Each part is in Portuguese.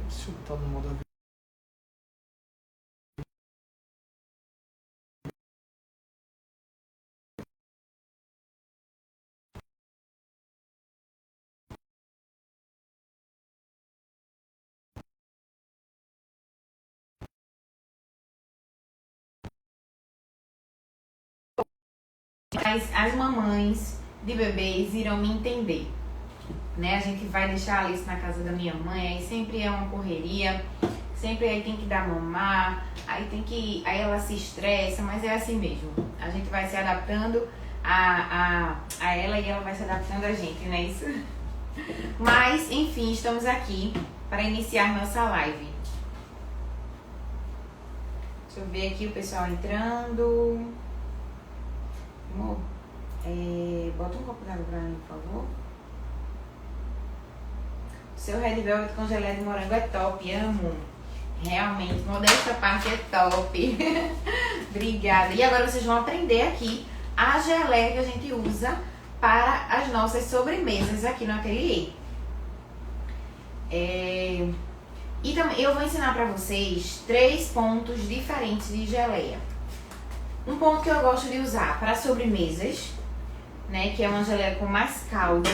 Deixa eu botar no modo avião. Mas as mamães de bebês irão me entender, né? A gente vai deixar a Alice na casa da minha mãe, aí sempre é uma correria, sempre aí tem que dar mamar, aí ela se estressa, mas é assim mesmo. A gente vai se adaptando a ela e ela vai se adaptando a gente, não é isso? Mas, enfim, estamos aqui para iniciar nossa live. Deixa eu ver aqui o pessoal entrando. Amor, bota um copo d'água pra mim, por favor. O seu Red Velvet com geleia de morango é top, amo. Realmente, modesta parte é top. Obrigada. E agora vocês vão aprender aqui a geleia que a gente usa para as nossas sobremesas aqui no ateliê. E também eu vou ensinar para vocês 3 pontos diferentes de geleia. Um ponto que eu gosto de usar para sobremesas, né, que é uma geleia com mais caldo.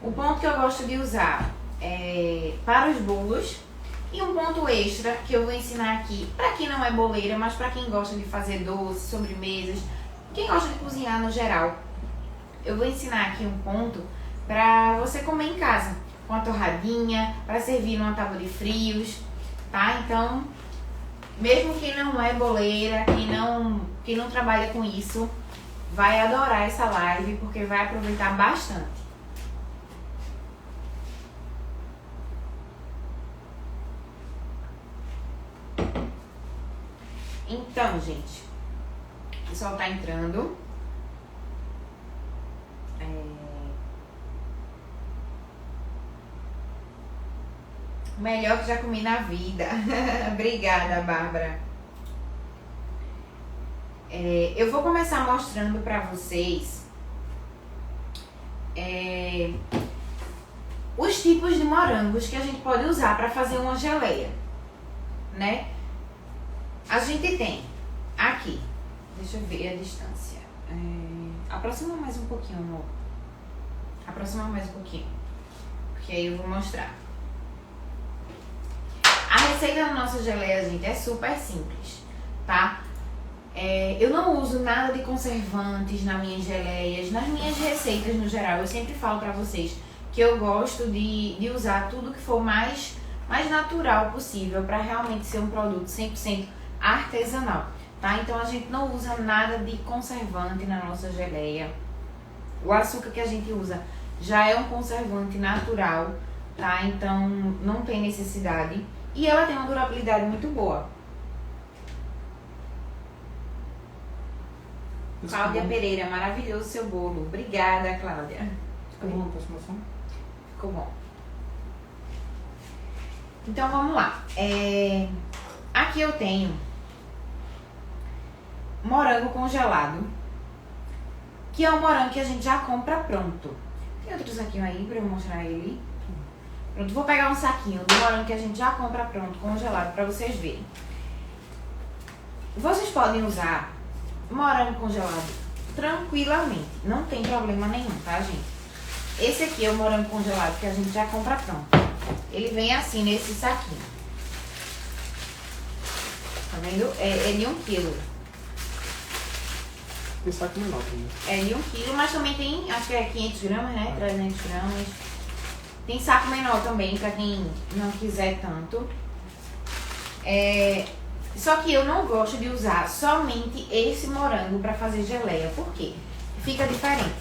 O ponto que eu gosto de usar para os bolos. E um ponto extra que eu vou ensinar aqui, para quem não é boleira, mas para quem gosta de fazer doces, sobremesas, quem gosta de cozinhar no geral. Eu vou ensinar aqui um ponto para você comer em casa, com a torradinha, para servir numa tábua de frios, tá? Então, mesmo quem não é boleira, quem não trabalha com isso, vai adorar essa live, porque vai aproveitar bastante. Então, gente, o pessoal tá entrando. Melhor que já comi na vida. Obrigada, Bárbara. Eu vou começar mostrando pra vocês os tipos de morangos que a gente pode usar pra fazer uma geleia, né? A gente tem aqui, deixa eu ver a distância. Aproxima mais um pouquinho, amor. Aproxima mais um pouquinho, porque aí eu vou mostrar. A receita da nossa geleia, gente, é super simples, tá? Eu não uso nada de conservantes nas minhas geleias, nas minhas receitas no geral. Eu sempre falo pra vocês que eu gosto de usar tudo que for mais natural possível para realmente ser um produto 100% artesanal, tá? Então a gente não usa nada de conservante na nossa geleia. O açúcar que a gente usa já é um conservante natural, tá? Então não tem necessidade. E ela tem uma durabilidade muito boa. Cláudia Pereira, maravilhoso seu bolo. Obrigada, Cláudia. Ficou bom a aproximação? Ficou bom. Então vamos lá. Aqui eu tenho morango congelado, que é um morango que a gente já compra pronto. Tem outro saquinho aí pra eu mostrar ele. Pronto, vou pegar um saquinho do morango que a gente já compra pronto, congelado, pra vocês verem. Vocês podem usar morango congelado tranquilamente, não tem problema nenhum, tá, gente? Esse aqui é o morango congelado que a gente já compra pronto. Ele vem assim, nesse saquinho. Tá vendo? É de 1 quilo. Tem saco menor também. É de 1 quilo, mas também tem, acho que é 500 gramas, né? 300 gramas. Tem saco menor também, pra quem não quiser tanto. Só que eu não gosto de usar somente esse morango pra fazer geleia. Por quê? Fica diferente,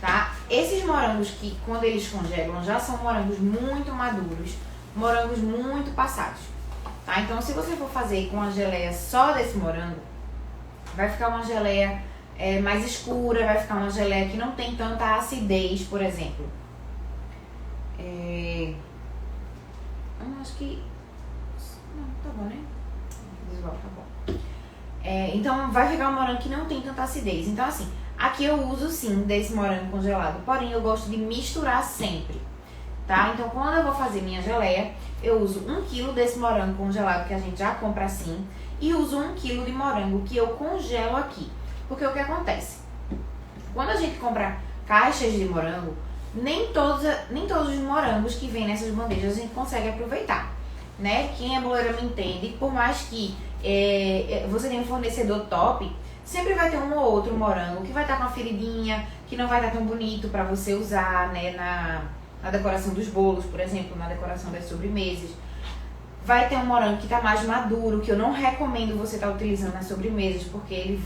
tá? Esses morangos que, quando eles congelam, já são morangos muito maduros, morangos muito passados, tá? Então, se você for fazer com a geleia só desse morango, vai ficar uma geleia mais escura, vai ficar uma geleia que não tem tanta acidez, por exemplo. Acho que... Não, tá bom, né? Visual, tá bom. Então vai ficar um morango que não tem tanta acidez. Então assim, Aqui eu uso sim desse morango congelado, porém eu gosto de misturar sempre, tá? Então quando eu vou fazer minha geleia, eu uso 1 kg desse morango congelado que a gente já compra assim e uso 1 kg de morango que eu congelo aqui. Porque o que acontece? Quando a gente compra caixas de morango, nem todos os morangos que vêm nessas bandejas a gente consegue aproveitar, né? Quem é boleira me entende, por mais que você tenha um fornecedor top, sempre vai ter um ou outro morango que vai estar com uma feridinha, que não vai estar tão bonito para você usar, né, na decoração dos bolos, por exemplo, na decoração das sobremesas. Vai ter um morango que está mais maduro, que eu não recomendo você estar utilizando nas sobremesas, porque ele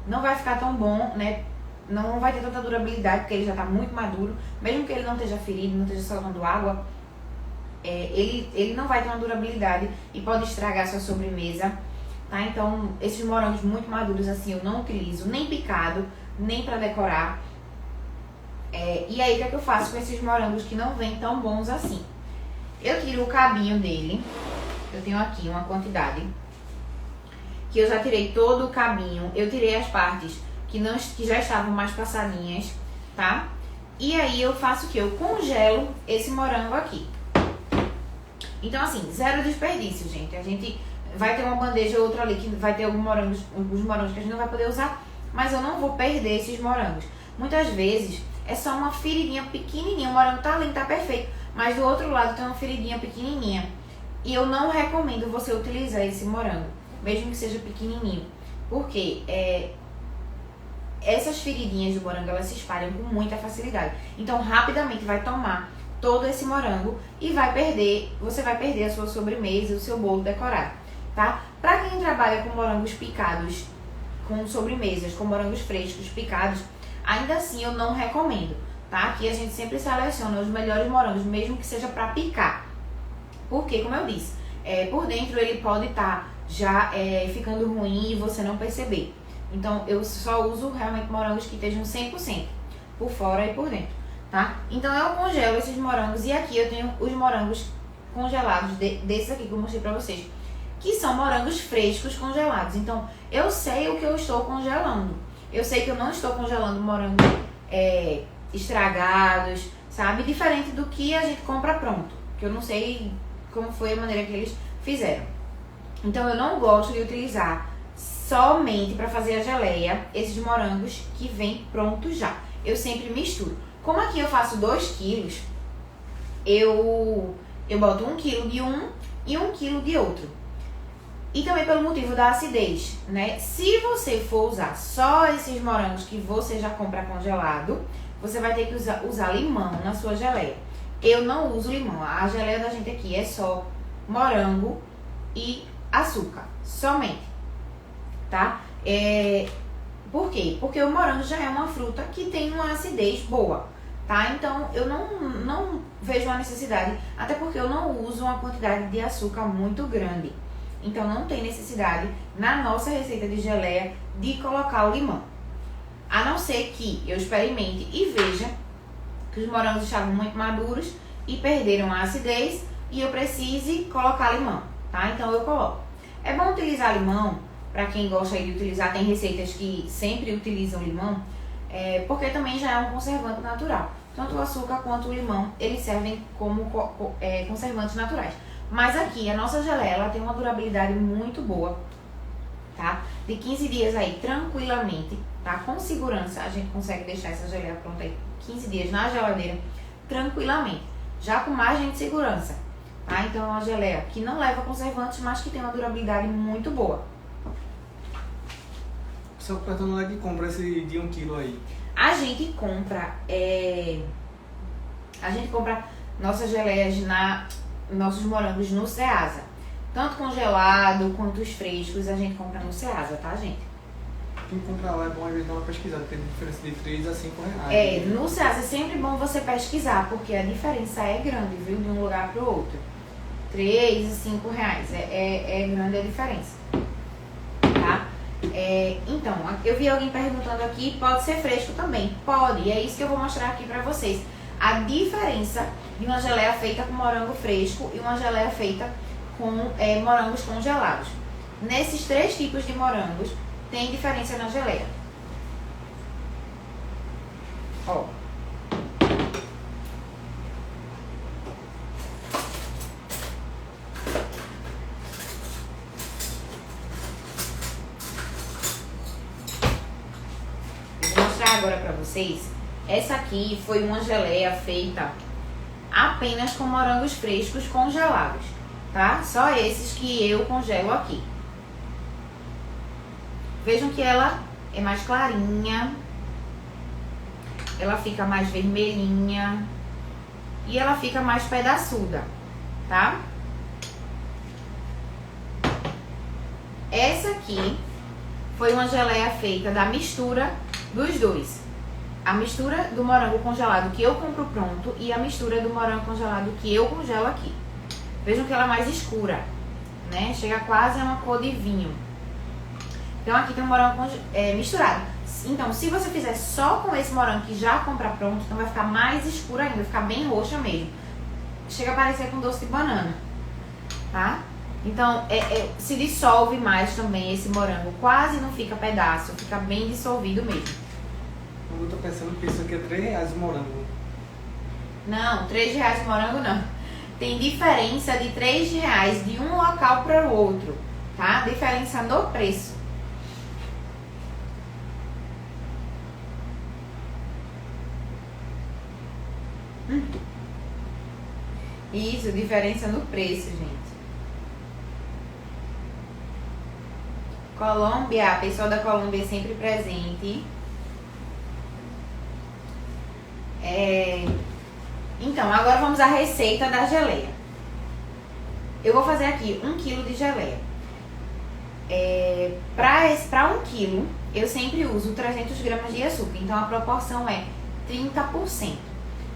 não vai ficar tão bom, né? Não vai ter tanta durabilidade, porque ele já está muito maduro. Mesmo que ele não esteja ferido, não esteja soltando água, ele não vai ter uma durabilidade e pode estragar a sua sobremesa, tá? Então, esses morangos muito maduros assim eu não utilizo, nem picado, nem para decorar. E aí, o que é que eu faço com esses morangos que não vêm tão bons assim? Eu tiro o cabinho dele, eu tenho aqui uma quantidade, que eu já tirei todo o cabinho, eu tirei as partes que já estavam mais passadinhas, tá? E aí eu faço o que? Eu congelo esse morango aqui. Então assim, zero desperdício, gente. A gente vai ter uma bandeja ou outra ali que vai ter alguns morangos que a gente não vai poder usar, mas eu não vou perder esses morangos. Muitas vezes é só uma feridinha pequenininha, o morango tá lindo, tá perfeito, mas do outro lado tem uma feridinha pequenininha. E eu não recomendo você utilizar esse morango, mesmo que seja pequenininho, porque essas feridinhas do morango, elas se espalham com muita facilidade. Então, rapidamente vai tomar todo esse morango e você vai perder a sua sobremesa, o seu bolo decorado, tá? Pra quem trabalha com morangos picados, com sobremesas, com morangos frescos picados, ainda assim eu não recomendo, tá? Aqui a gente sempre seleciona os melhores morangos, mesmo que seja pra picar. Porque, como eu disse, por dentro ele pode estar já ficando ruim e você não perceber. Então, eu só uso realmente morangos que estejam 100%, por fora e por dentro, tá? Então, eu congelo esses morangos e aqui eu tenho os morangos congelados, desses aqui que eu mostrei pra vocês, que são morangos frescos congelados. Então, eu sei o que eu estou congelando. Eu sei que eu não estou congelando morangos estragados, sabe? Diferente do que a gente compra pronto, que eu não sei como foi a maneira que eles fizeram. Então, eu não gosto de utilizar somente para fazer a geleia esses morangos que vem prontos já. Eu sempre misturo. Como aqui eu faço 2 quilos, eu boto 1 quilo de um e 1 quilo de outro. E também pelo motivo da acidez, né? Se você for usar só esses morangos que você já compra congelado, você vai ter que usar limão na sua geleia. Eu não uso limão. A geleia da gente aqui é só morango e açúcar, somente. Tá? Por quê? Porque o morango já é uma fruta que tem uma acidez boa, tá? Então eu não vejo a necessidade, até porque eu não uso uma quantidade de açúcar muito grande. Então não tem necessidade na nossa receita de geleia de colocar o limão. A não ser que eu experimente e veja que os morangos estavam muito maduros e perderam a acidez e eu precise colocar limão, tá? Então eu coloco. É bom utilizar limão. Para quem gosta de utilizar, tem receitas que sempre utilizam limão, porque também já é um conservante natural. Tanto o açúcar quanto o limão, eles servem como conservantes naturais. Mas aqui, a nossa geleia, ela tem uma durabilidade muito boa, tá? De 15 dias aí, tranquilamente, tá? Com segurança, a gente consegue deixar essa geleia pronta aí 15 dias na geladeira, tranquilamente. Já com margem de segurança, tá? Então, é uma geleia que não leva conservantes, mas que tem uma durabilidade muito boa. Só perguntando onde é que compra esse de 1 quilo aí? A gente compra nossas geleias nossos morangos no Ceasa. Tanto congelado quanto os frescos a gente compra no Ceasa, tá, gente? Quem compra lá é bom às vezes dar uma pesquisada, tem diferença de 3 a 5 reais. No Ceasa é sempre bom você pesquisar, porque a diferença é grande, viu? De um lugar pro outro. 3 a 5 reais. É grande a diferença. Tá? Então, eu vi alguém perguntando aqui, pode ser fresco também? Pode, e é isso que eu vou mostrar aqui pra vocês. A diferença de uma geleia feita com morango fresco e uma geleia feita com morangos congelados. Nesses 3 tipos de morangos, tem diferença na geleia. Ó. Eu vou mostrar agora pra vocês. Essa aqui foi uma geleia feita apenas com morangos frescos congelados, tá? Só esses que eu congelo aqui. Vejam que ela é mais clarinha, ela fica mais vermelhinha e ela fica mais pedaçuda, tá? Essa aqui foi uma geleia feita da mistura dos dois. A mistura do morango congelado que eu compro pronto e a mistura do morango congelado que eu congelo aqui. Vejam que ela é mais escura, né? Chega quase a uma cor de vinho. Então aqui tem um morango misturado. Então se você fizer só com esse morango que já compra pronto, então vai ficar mais escuro ainda, vai ficar bem roxa mesmo. Chega a parecer com doce de banana, tá? Então se dissolve mais também esse morango, quase não fica pedaço, fica bem dissolvido mesmo. Eu tô pensando que isso aqui é R$3 o morango. Não, R$3 o morango não. Tem diferença de R$3 de um local para o outro, tá? Diferença no preço. Isso, diferença no preço, gente. Colômbia, pessoal da Colômbia sempre presente. Então, agora vamos à receita da geleia. Eu vou fazer aqui 1 kg de geleia. Para 1 kg, eu sempre uso 300 gramas de açúcar. Então, a proporção é 30%,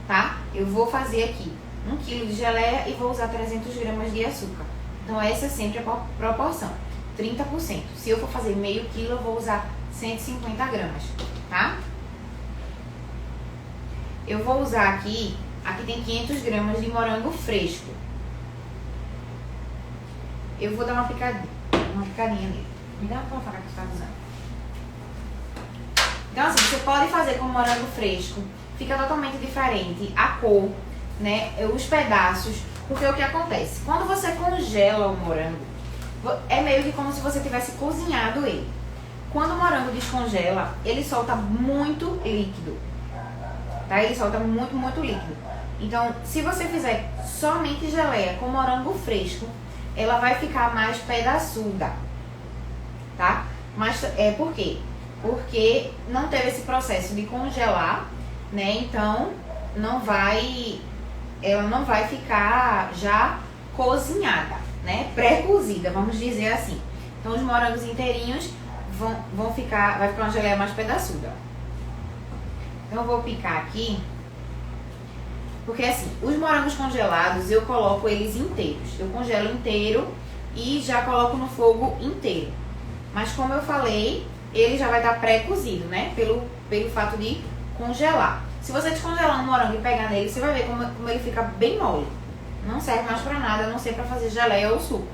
tá? Eu vou fazer aqui 1 kg de geleia e vou usar 300 gramas de açúcar. Então, essa é sempre a proporção, 30%. Se eu for fazer meio quilo, eu vou usar 150 gramas, tá? Eu vou usar aqui tem 500 gramas de morango fresco. Eu vou dar uma picadinha nele. Me dá uma faca que tu tá usando. Então assim, você pode fazer com morango fresco, fica totalmente diferente a cor, né, os pedaços, porque o que acontece? Quando você congela o morango, é meio que como se você tivesse cozinhado ele. Quando o morango descongela, ele solta muito líquido, tá? Ele solta muito, muito líquido. Então, se você fizer somente geleia com morango fresco, ela vai ficar mais pedaçuda, tá? Mas por quê? Porque não teve esse processo de congelar, né? Então, ela não vai ficar já cozinhada, né? Pré-cozida, vamos dizer assim. Então, os morangos inteirinhos vai ficar uma geleia mais pedaçuda. Então, eu vou picar aqui. Porque assim, os morangos congelados eu coloco eles inteiros. Eu congelo inteiro e já coloco no fogo inteiro. Mas como eu falei, ele já vai estar pré-cozido, né? Pelo fato de congelar. Se você descongelar um morango e pegar nele, você vai ver como ele fica bem mole. Não serve mais pra nada, a não ser pra fazer geleia ou suco.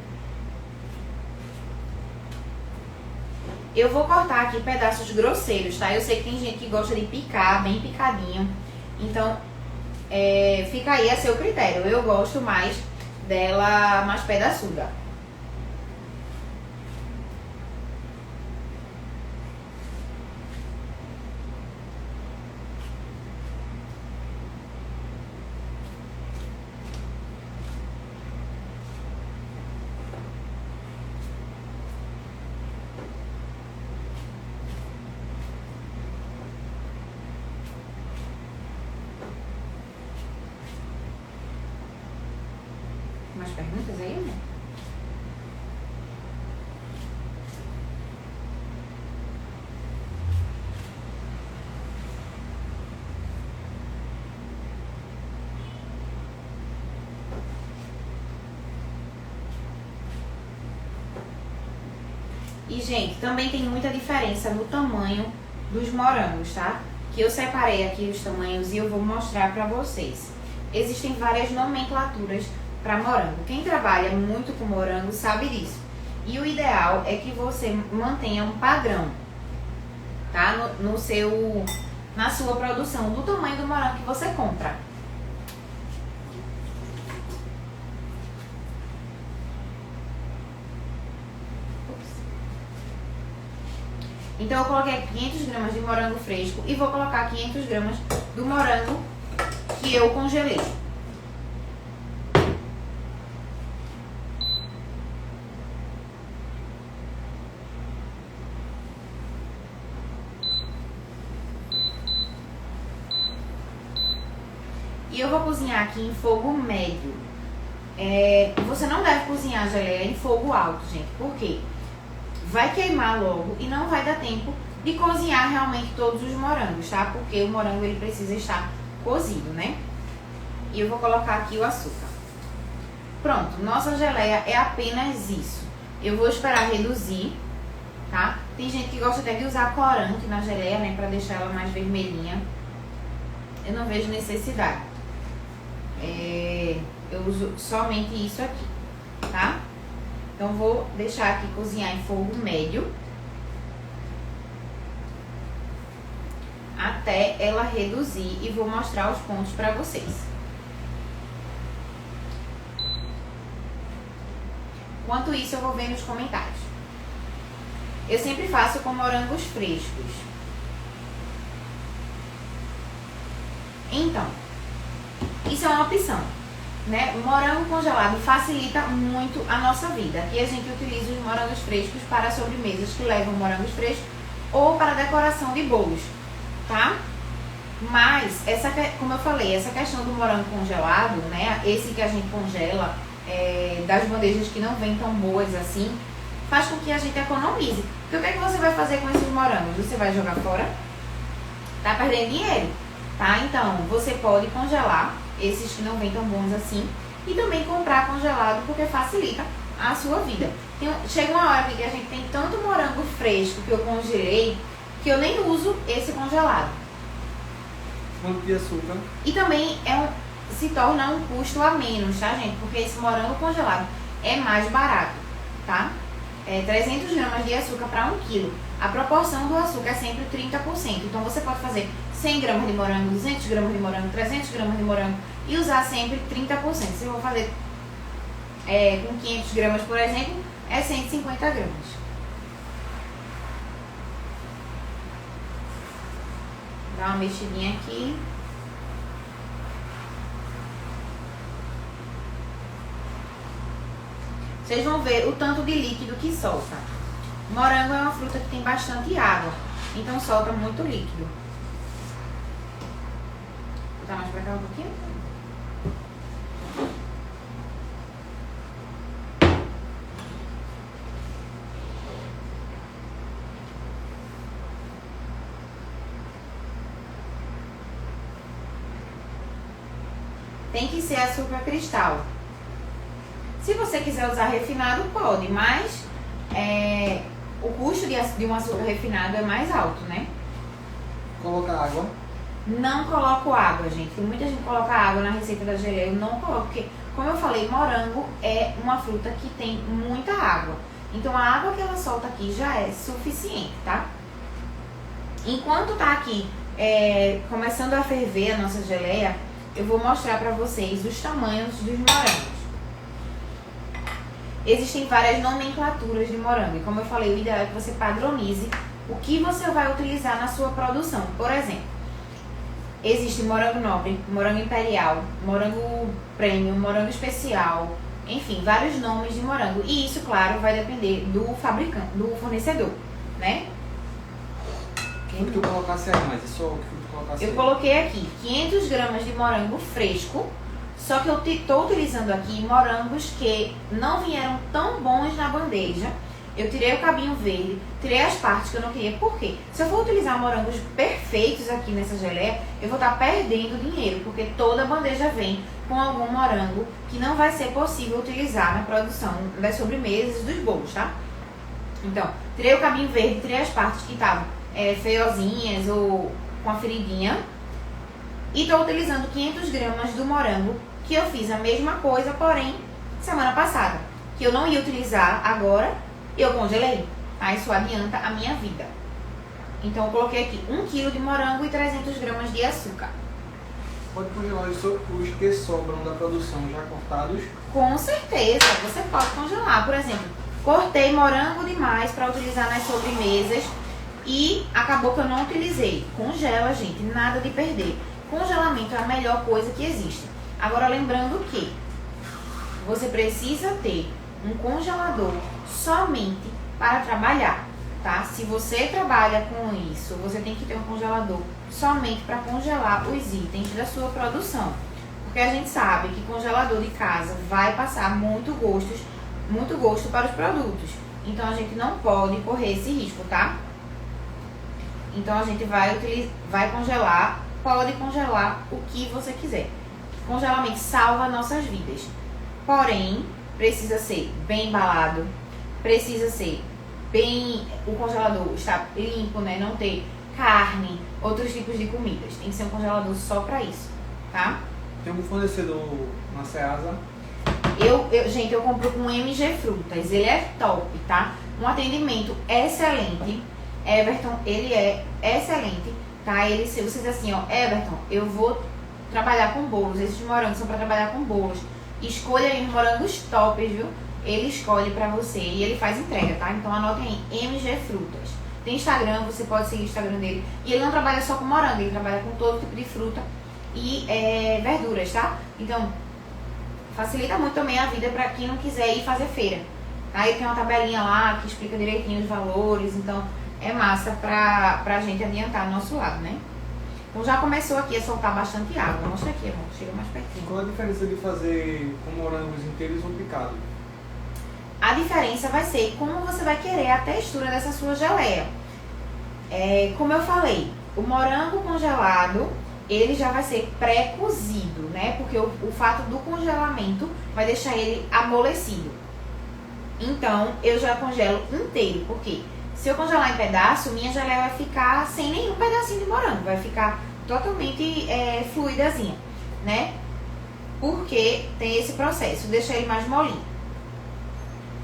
Eu vou cortar aqui pedaços grosseiros, tá? Eu sei que tem gente que gosta de picar, bem picadinho. Então, fica aí a seu critério. Eu gosto mais dela mais pedaçuda. Mais perguntas aí, né? E, gente, também tem muita diferença no tamanho dos morangos, tá? Que eu separei aqui os tamanhos e eu vou mostrar pra vocês. Existem várias nomenclaturas para morango. Quem trabalha muito com morango sabe disso. E o ideal é que você mantenha um padrão, tá? na sua produção do tamanho do morango que você compra. Então eu coloquei 500 gramas de morango fresco e vou colocar 500 gramas do morango que eu congelei. E eu vou cozinhar aqui em fogo médio. Você não deve cozinhar a geleia em fogo alto, gente. Por quê? Vai queimar logo e não vai dar tempo de cozinhar realmente todos os morangos, tá? Porque o morango ele precisa estar cozido, né? E eu vou colocar aqui o açúcar. Pronto, nossa geleia é apenas isso. Eu vou esperar reduzir, tá? Tem gente que gosta até de usar corante na geleia, né? Pra deixar ela mais vermelhinha. Eu não vejo necessidade. Eu uso somente isso aqui, tá? Então vou deixar aqui cozinhar em fogo médio até ela reduzir e vou mostrar os pontos pra vocês. Enquanto isso eu vou ver nos comentários. Eu sempre faço com morangos frescos. Então, isso é uma opção, né? O morango congelado facilita muito a nossa vida. Aqui a gente utiliza os morangos frescos para sobremesas que levam morangos frescos ou para decoração de bolos, tá? Mas, como eu falei, essa questão do morango congelado, né? Esse que a gente congela, das bandejas que não vêm tão boas assim, faz com que a gente economize. Porque o que é que você vai fazer com esses morangos? Você vai jogar fora? Tá perdendo dinheiro, tá? Então, você pode congelar esses que não vêm tão bons assim e também comprar congelado, porque facilita a sua vida. Chega uma hora que a gente tem tanto morango fresco que eu congelei que eu nem uso esse congelado. Quanto de açúcar? E também se torna um custo a menos, tá, gente? Porque esse morango congelado é mais barato, tá? 300 gramas de açúcar para 1 quilo. A proporção do açúcar é sempre 30%. Então você pode fazer 100 gramas de morango, 200 gramas de morango, 300 gramas de morango e usar sempre 30%. Se eu vou fazer com 500 gramas, por exemplo, é 150 gramas. Dá uma mexidinha aqui. Vocês vão ver o tanto de líquido que solta. Morango é uma fruta que tem bastante água, então solta muito líquido. Vou botar mais pra cá um pouquinho. Tem que ser açúcar cristal. Se você quiser usar refinado, pode, mas o custo de um açúcar refinado é mais alto, né? Coloca água. Não coloco água, gente. Tem muita gente que coloca água na receita da geleia. Eu não coloco, porque, como eu falei, morango é uma fruta que tem muita água. Então a água que ela solta aqui já é suficiente, tá? Enquanto tá aqui começando a ferver a nossa geleia, eu vou mostrar pra vocês os tamanhos dos morangos. Existem várias nomenclaturas de morango. E como eu falei, o ideal é que você padronize o que você vai utilizar na sua produção. Por exemplo, existe morango nobre, morango imperial, morango premium, morango especial, enfim, vários nomes de morango. E isso, claro, vai depender do fabricante, do fornecedor, né? O que tu colocasse aí, mas é só o que tu colocasse aí. Eu coloquei aqui 500 gramas de morango fresco, só que eu estou utilizando aqui morangos que não vieram tão bons na bandeja. Eu tirei o cabinho verde, tirei as partes que eu não queria. Por quê? Se eu for utilizar morangos perfeitos aqui nessa geleia, eu vou estar perdendo dinheiro, porque toda bandeja vem com algum morango que não vai ser possível utilizar na produção das sobremesas e dos bolos, tá? Então, tirei o cabinho verde, tirei as partes que estavam feiozinhas ou com a feridinha. E estou utilizando 500 gramas do morango, que eu fiz a mesma coisa, porém, semana passada. Que eu não ia utilizar agora, eu congelei. Tá? Isso adianta a minha vida. Então eu coloquei aqui 1 kg de morango e 300 gramas de açúcar. Pode congelar os que sobram da produção já cortados? Com certeza, você pode congelar. Por exemplo, cortei morango demais para utilizar nas sobremesas e acabou que eu não utilizei. Congela, gente, nada de perder. Congelamento é a melhor coisa que existe. Agora, lembrando que você precisa ter um congelador somente para trabalhar, tá? Se você trabalha com isso, você tem que ter um congelador somente para congelar os itens da sua produção. Porque a gente sabe que congelador de casa vai passar muito gosto para os produtos. Então a gente não pode correr esse risco, tá? Então a gente vai congelar, pode congelar o que você quiser. Congelamento salva nossas vidas. Porém, precisa ser bem embalado, precisa ser bem, o congelador está limpo, né? Não ter carne, outros tipos de comidas. Tem que ser um congelador só para isso, tá? Tem um fornecedor na Ceasa. Gente, eu compro com MG Frutas. Ele é top, tá? Um atendimento excelente. Everton, ele é excelente, tá? Ele, se você diz assim, ó, Everton, eu vou trabalhar com bolos. Esses morangos são para trabalhar com bolos. Escolha aí os morangos tops, viu? Ele escolhe pra você e ele faz entrega, tá? Então anotem aí, MG Frutas. Tem Instagram, você pode seguir o Instagram dele. E ele não trabalha só com morango, ele trabalha com todo tipo de fruta e verduras, tá? Então, facilita muito também a vida pra quem não quiser ir fazer feira. Tá? Ele tem uma tabelinha lá que explica direitinho os valores, então é massa pra gente adiantar o nosso lado, né? Então já começou aqui a soltar bastante água. Mostra aqui, amor. Chega mais pertinho. Qual a diferença de fazer com morangos inteiros ou picados? A diferença vai ser como você vai querer a textura dessa sua geleia. Como eu falei, o morango congelado, ele já vai ser pré-cozido, né? Porque o fato do congelamento vai deixar ele amolecido. Então, eu já congelo inteiro, porque se eu congelar em pedaço, minha geleia vai ficar sem nenhum pedacinho de morango. Vai ficar totalmente fluidazinha, né? Porque tem esse processo, deixa ele mais molinho.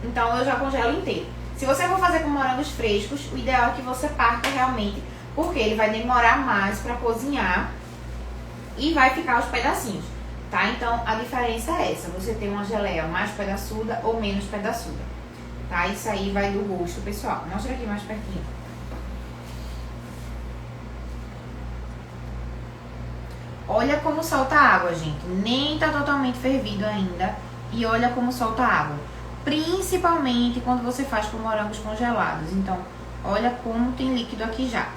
Então, eu já congelo inteiro. Se você for fazer com morangos frescos, o ideal é que você parta realmente, porque ele vai demorar mais para cozinhar e vai ficar os pedacinhos, tá? Então, a diferença é essa. Você tem uma geleia mais pedaçuda ou menos pedaçuda, tá? Isso aí vai do gosto pessoal. Mostra aqui mais pertinho. Olha como solta a água, gente. Nem tá totalmente fervido ainda. E olha como solta a água. Principalmente quando você faz com morangos congelados. Então, olha como tem líquido aqui já.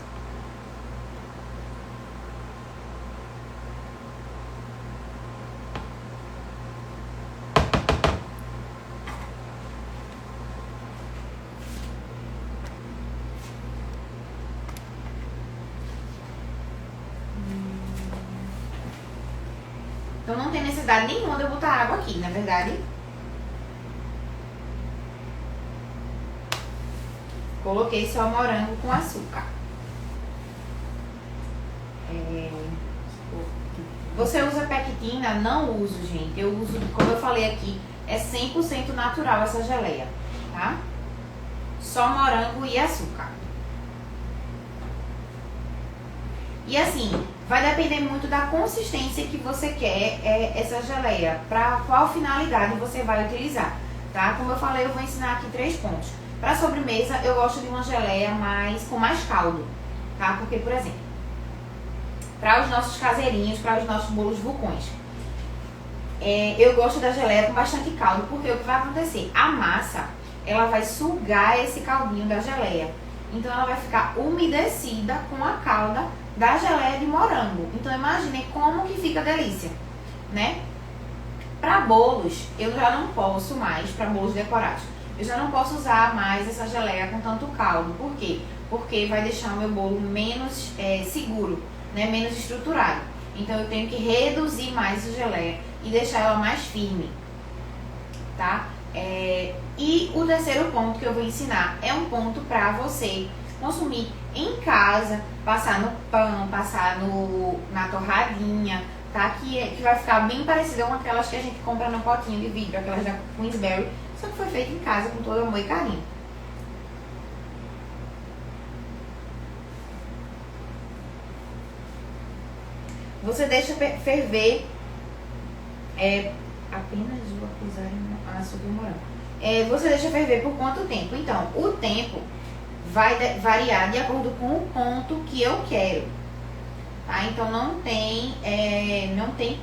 Então não tem necessidade nenhuma de eu botar água aqui, na verdade. Coloquei só morango com açúcar. Você usa pectina? Não uso, gente. Eu uso, como eu falei aqui, é 100% natural essa geleia, tá? Só morango e açúcar. E assim, vai depender muito da consistência que você quer essa geleia. Para qual finalidade você vai utilizar, tá? Como eu falei, eu vou ensinar aqui 3 pontos. Para sobremesa, eu gosto de uma geleia com mais caldo, tá? Porque, por exemplo, para os nossos caseirinhos, para os nossos bolos vulcões, eu gosto da geleia com bastante caldo, porque o que vai acontecer? A massa, ela vai sugar esse caldinho da geleia. Então, ela vai ficar umedecida com a calda da geleia de morango. Então, imagine como que fica a delícia, né? Para bolos, eu já não posso mais, para bolos decorados, eu já não posso usar mais essa geleia com tanto caldo. Por quê? Porque vai deixar o meu bolo menos seguro, né? Menos estruturado. Então, eu tenho que reduzir mais a geleia e deixar ela mais firme, tá? E o terceiro ponto que eu vou ensinar é um ponto para você consumir em casa, passar no pão, passar na torradinha, tá? Que vai ficar bem parecida com aquelas que a gente compra no potinho de vidro, aquelas da Queensberry, só que foi feito em casa com todo amor e carinho. você deixa ferver apenas o acusar açúcar e morango. Você deixa ferver por quanto tempo? Então, o tempo vai variar de acordo com o ponto que eu quero. Tá? Então, não tem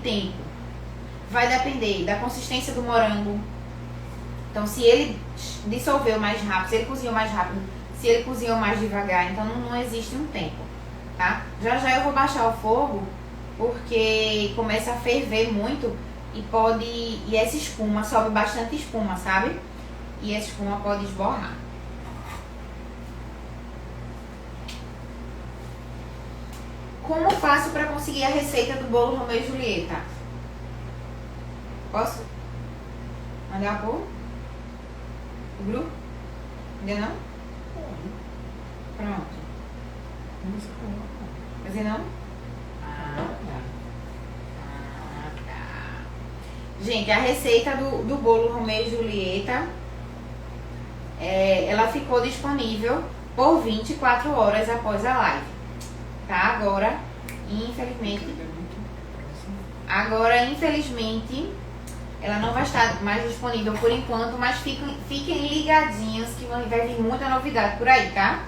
tempo. Vai depender da consistência do morango. Então, se ele dissolveu mais rápido, se ele cozinhou mais rápido, se ele cozinhou mais devagar, então não existe um tempo, tá? Já eu vou baixar o fogo, porque começa a ferver muito e essa espuma, sobe bastante espuma, sabe? E essa espuma pode esborrar. Como faço para conseguir a receita do bolo Romeu e Julieta? Posso? Mandar por? O grupo? Ainda não? Pronto. Fazer não? Tá. Gente, a receita do bolo Romeu e Julieta, ela ficou disponível por 24 horas após a live. Tá? Infelizmente, ela não vai estar mais disponível por enquanto, mas fiquem ligadinhos que vai vir muita novidade por aí, tá?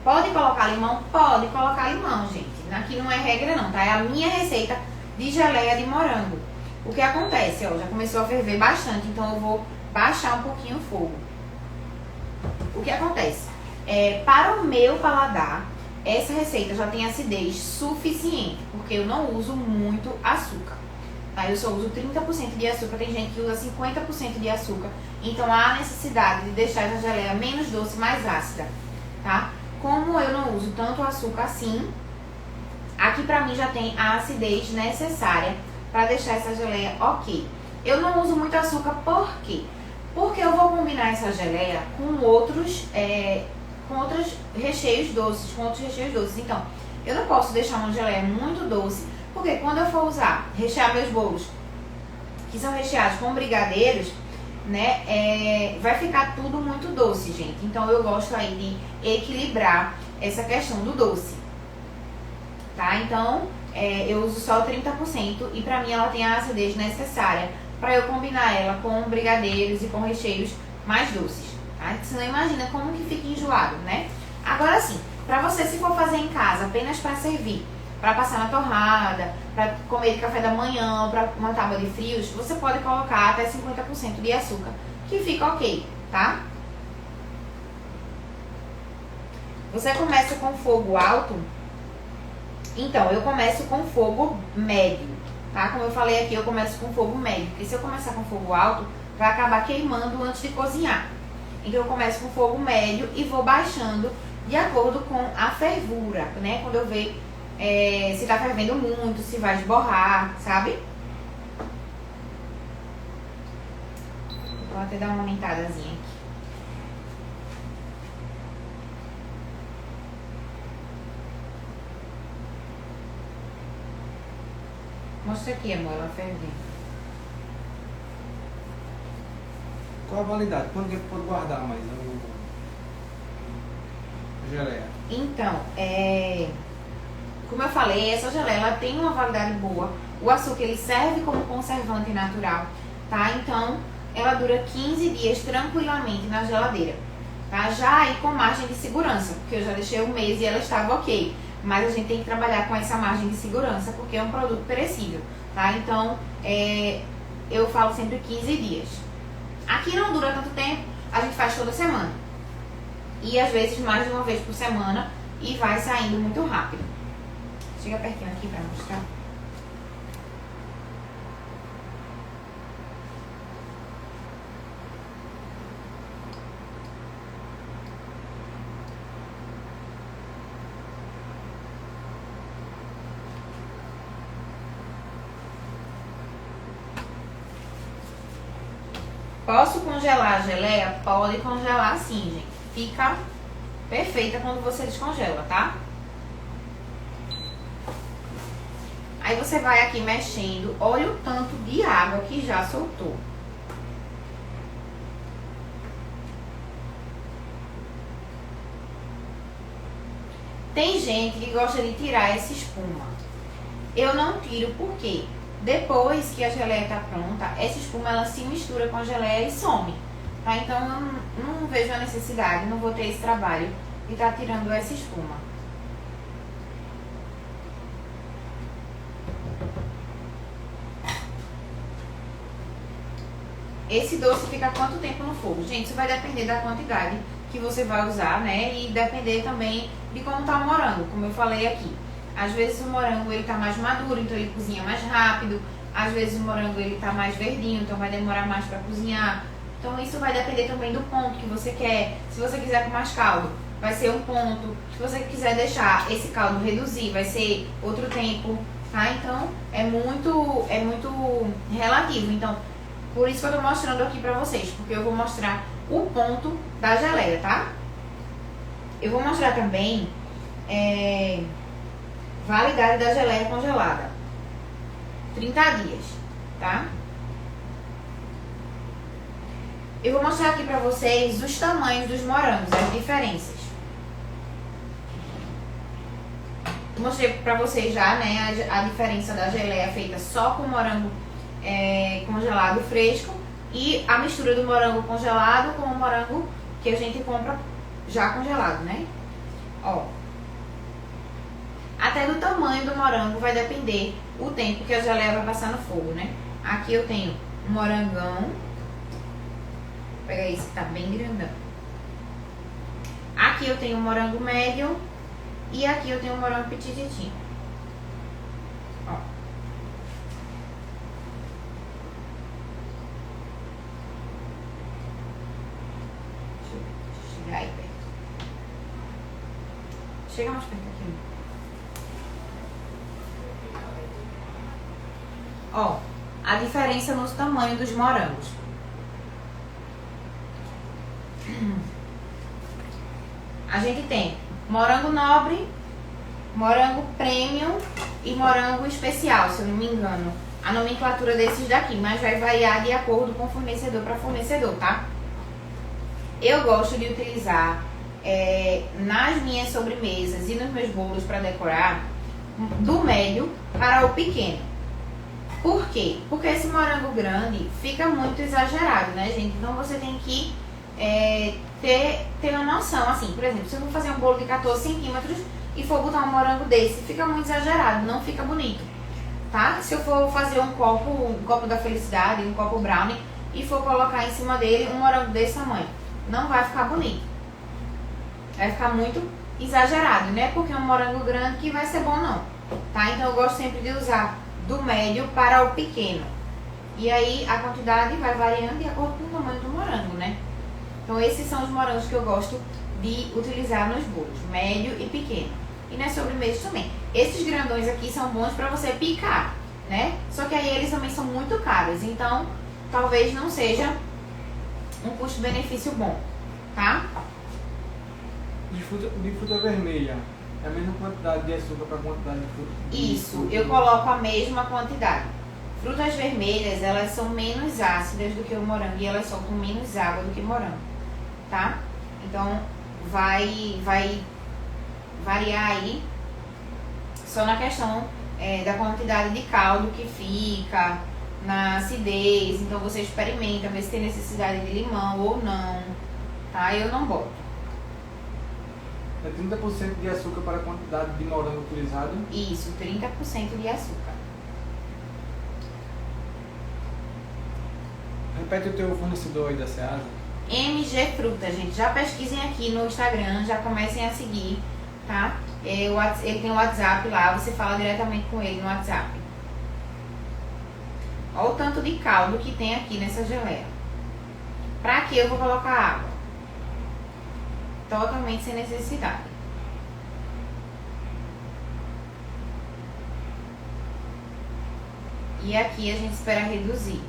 Pode colocar limão? Pode colocar limão, gente. Aqui não é regra não, tá? É a minha receita de geleia de morango. O que acontece, ó, já começou a ferver bastante, então eu vou baixar um pouquinho o fogo. O que acontece? Para o meu paladar, essa receita já tem acidez suficiente, porque eu não uso muito açúcar, tá? Eu só uso 30% de açúcar, tem gente que usa 50% de açúcar, então há necessidade de deixar essa geleia menos doce, mais ácida, tá? Como eu não uso tanto açúcar assim, aqui pra mim já tem a acidez necessária para deixar essa geleia ok. Eu não uso muito açúcar, por quê? Porque eu vou combinar essa geleia com outros recheios doces, Então, eu não posso deixar uma geleia muito doce, porque quando eu for rechear meus bolos, que são recheados com brigadeiros, né, vai ficar tudo muito doce, gente. Então, eu gosto aí de equilibrar essa questão do doce, tá? Então, eu uso só 30% e pra mim ela tem a acidez necessária para eu combinar ela com brigadeiros e com recheios mais doces, tá? Você não imagina como que fica enjoado, né? Agora sim, para você, se for fazer em casa apenas para servir, para passar na torrada, para comer de café da manhã, para uma tábua de frios, você pode colocar até 50% de açúcar, que fica ok, tá? Você começa com fogo alto? Então, eu começo com fogo médio, tá? Como eu falei aqui, eu começo com fogo médio, porque se eu começar com fogo alto, vai acabar queimando antes de cozinhar. Então, eu começo com fogo médio e vou baixando de acordo com a fervura, né? Quando eu ver se tá fervendo muito, se vai esborrar, sabe? Vou até dar uma aumentadazinha aqui. Mostra aqui, amor, ela fervendo. Qual a validade? Quanto tempo pode guardar mais a geleia? Então, como eu falei, essa geleia ela tem uma validade boa. O açúcar ele serve como conservante natural, tá? Então, ela dura 15 dias tranquilamente na geladeira, tá? Já aí com margem de segurança, porque eu já deixei um mês e ela estava ok. Mas a gente tem que trabalhar com essa margem de segurança, porque é um produto perecível, tá? Então, eu falo sempre 15 dias. Aqui não dura tanto tempo, a gente faz toda semana. E às vezes mais de uma vez por semana, e vai saindo muito rápido. Chega pertinho aqui pra mostrar. Posso congelar a geleia? Pode congelar sim, gente. Fica perfeita quando você descongela, tá? Aí você vai aqui mexendo. Olha o tanto de água que já soltou. Tem gente que gosta de tirar essa espuma. Eu não tiro porque depois que a geleia está pronta, essa espuma ela se mistura com a geleia e some. Tá? Então eu não vejo a necessidade, não vou ter esse trabalho de estar tirando essa espuma. Esse doce fica quanto tempo no fogo? Gente, isso vai depender da quantidade que você vai usar, né? E depender também de como tá o morango, como eu falei aqui. Às vezes o morango ele tá mais maduro, então ele cozinha mais rápido. Às vezes o morango ele tá mais verdinho, então vai demorar mais para cozinhar. Então isso vai depender também do ponto que você quer. Se você quiser com mais caldo, vai ser um ponto. Se você quiser deixar esse caldo reduzir, vai ser outro tempo, tá? Então é muito relativo. Então, por isso que eu tô mostrando aqui pra vocês, porque eu vou mostrar o ponto da geleia, tá? Eu vou mostrar também validade da geleia congelada. 30 dias, tá? Eu vou mostrar aqui pra vocês os tamanhos dos morangos, as diferenças. Eu mostrei pra vocês já, né, a diferença da geleia feita só com morango congelado fresco e a mistura do morango congelado com o morango que a gente compra já congelado, né? Ó, até do tamanho do morango vai depender o tempo que a geleia vai passar no fogo, né? Aqui eu tenho um morangão. Vou pegar esse que tá bem grandão. Aqui eu tenho um morango médio e aqui eu tenho um morango petititinho. Ó. Chegar aí perto. Chega mais perto aqui. Ó, a diferença nos tamanhos dos morangos. A gente tem morango nobre, morango premium e morango especial, se eu não me engano. A nomenclatura desses daqui, mas vai variar de acordo com fornecedor para fornecedor, tá? Eu gosto de utilizar nas minhas sobremesas e nos meus bolos para decorar do médio para o pequeno. Por quê? Porque esse morango grande fica muito exagerado, né, gente? Então você tem que ter uma noção, assim, por exemplo, se eu for fazer um bolo de 14 centímetros e for botar um morango desse, fica muito exagerado, não fica bonito, tá? Se eu for fazer um copo da felicidade, um copo brownie, e for colocar em cima dele um morango desse tamanho, não vai ficar bonito. Vai ficar muito exagerado, né? Porque é um morango grande que vai ser bom não, tá? Então eu gosto sempre de usar do médio para o pequeno. E aí a quantidade vai variando de acordo com o tamanho do morango, né? Então esses são os morangos que eu gosto de utilizar nos bolos, médio e pequeno. E nas sobremesas também. Esses grandões aqui são bons para você picar, né? Só que aí eles também são muito caros, então talvez não seja um custo-benefício bom, tá? De fruta vermelha, é a mesma quantidade de açúcar para a quantidade de fruta? Isso, eu coloco a mesma quantidade. Frutas vermelhas, elas são menos ácidas do que o morango e elas soltam menos água do que morango, tá? Então, vai variar aí só na questão da quantidade de caldo que fica, na acidez. Então, você experimenta, vê se tem necessidade de limão ou não, tá? Eu não boto. É 30% de açúcar para a quantidade de morango utilizado? Isso, 30% de açúcar. Repete o teu fornecedor aí da Ceasa. MG Fruta, gente. Já pesquisem aqui no Instagram, já comecem a seguir, tá? Ele tem um WhatsApp lá, você fala diretamente com ele no WhatsApp. Olha o tanto de caldo que tem aqui nessa geleia. Pra que eu vou colocar água? Totalmente sem necessidade. E aqui a gente espera reduzir.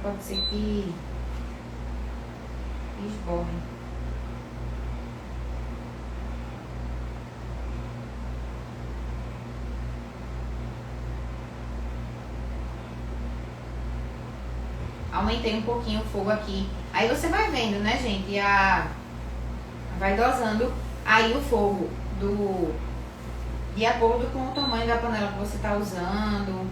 Pode ser que esborre. Aumentei um pouquinho o fogo aqui Aí você vai vendo, né, gente? Vai dosando aí o fogo de acordo com o tamanho da panela que você está usando.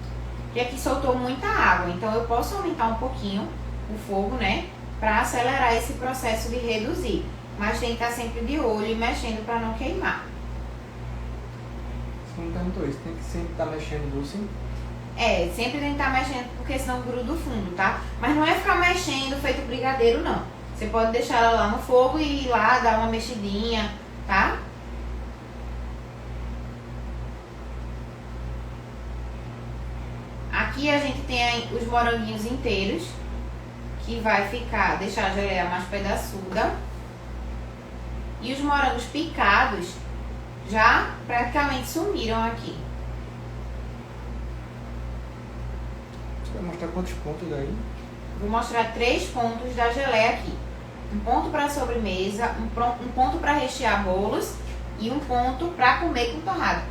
E aqui soltou muita água, então eu posso aumentar um pouquinho o fogo, né? Para acelerar esse processo de reduzir. Mas tem que estar sempre de olho e mexendo para não queimar. Você não perguntou isso, tem que sempre estar mexendo Dulce. Sempre tem que estar mexendo, porque senão gruda o fundo, tá? Mas não é ficar mexendo feito brigadeiro, não. Você pode deixar ela lá no fogo e ir lá dar uma mexidinha, tá? Aqui a gente tem os moranguinhos inteiros, que vai deixar a geleia mais pedaçuda. E os morangos picados já praticamente sumiram aqui. Você vai mostrar quantos pontos daí? Vou mostrar 3 pontos da geleia aqui. Um ponto para sobremesa, um ponto para rechear bolos e um ponto para comer com torrada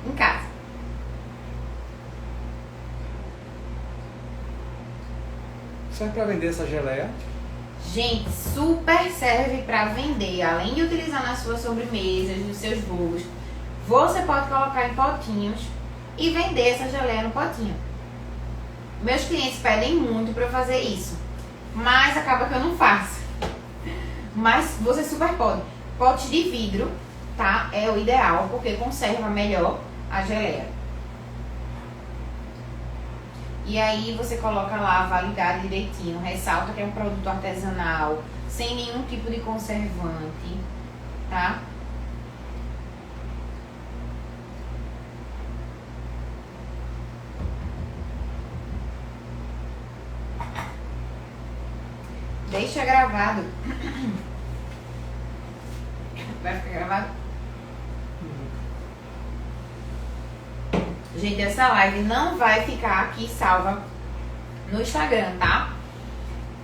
em casa. Serve para vender essa geleia? Gente, super serve para vender. Além de utilizar nas suas sobremesas, nos seus bolos, você pode colocar em potinhos e vender essa geleia no potinho. Meus clientes pedem muito para eu fazer isso, mas acaba que eu não faço. Mas você super pode. Potes de vidro, tá? É o ideal, porque conserva melhor a geleia. E aí você coloca lá a validade direitinho, ressalta que é um produto artesanal, sem nenhum tipo de conservante, tá? Deixa gravado. Vai ficar gravado? Gente, essa live não vai ficar aqui salva no Instagram, tá?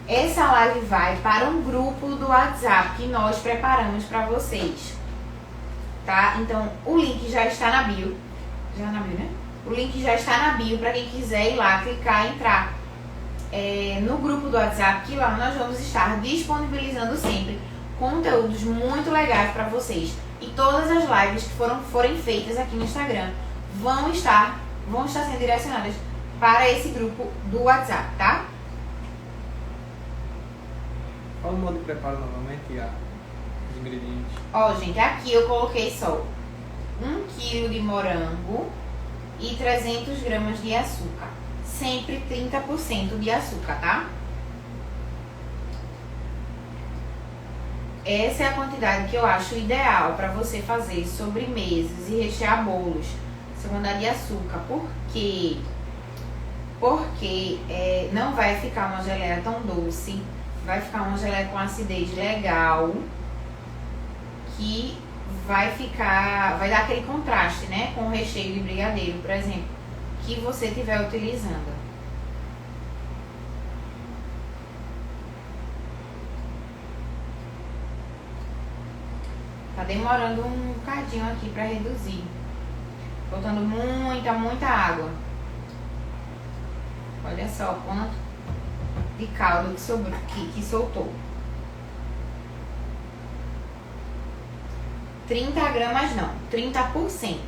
Essa live vai para um grupo do WhatsApp que nós preparamos para vocês, tá? Então, o link já está na bio. Já na bio, né? O link já está na bio para quem quiser ir lá, clicar e entrar no grupo do WhatsApp, que lá nós vamos estar disponibilizando sempre conteúdos muito legais para vocês. E todas as lives que forem feitas aqui no Instagram vão estar sendo direcionadas para esse grupo do WhatsApp, tá? Qual o modo de preparo novamente os ingredientes? Ó, gente, aqui eu coloquei só 1 kg de morango e 300 gramas de açúcar. Sempre 30% de açúcar, tá? Essa é a quantidade que eu acho ideal para você fazer sobremesas e rechear bolos. Essa quantidade de açúcar. Por quê? Porque não vai ficar uma geleia tão doce. Vai ficar uma geleia com acidez legal. Que vai dar aquele contraste, né? Com o recheio de brigadeiro, por exemplo, que você estiver utilizando. Tá demorando um bocadinho aqui para reduzir. Faltando muita água. Olha só o quanto de caldo que soltou. 30 gramas não, 30%,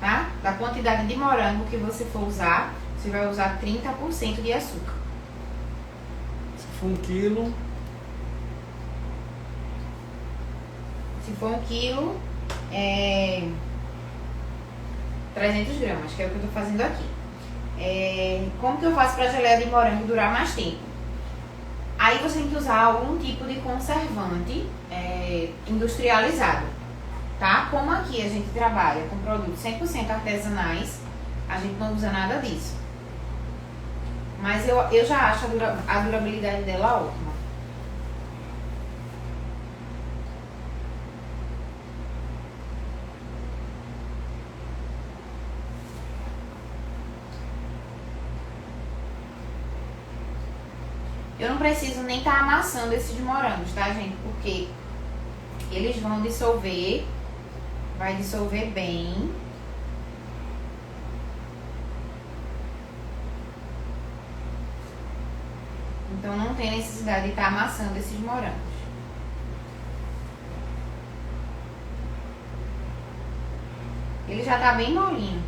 tá? Da quantidade de morango que você for usar, você vai usar 30% de açúcar. Se for 1 quilo... Se for 1 quilo, 300 gramas, que é o que eu tô fazendo aqui. Como que eu faço pra geleia de morango durar mais tempo? Aí você tem que usar algum tipo de conservante industrializado, tá? Como aqui a gente trabalha com produtos 100% artesanais, a gente não usa nada disso. Mas eu já acho a durabilidade dela ótima. Eu não preciso nem estar amassando esses morangos, tá, gente? Porque eles vão dissolver, vai dissolver bem. Então Então não tem necessidade de estar amassando esses morangos. Ele já tá bem molinho.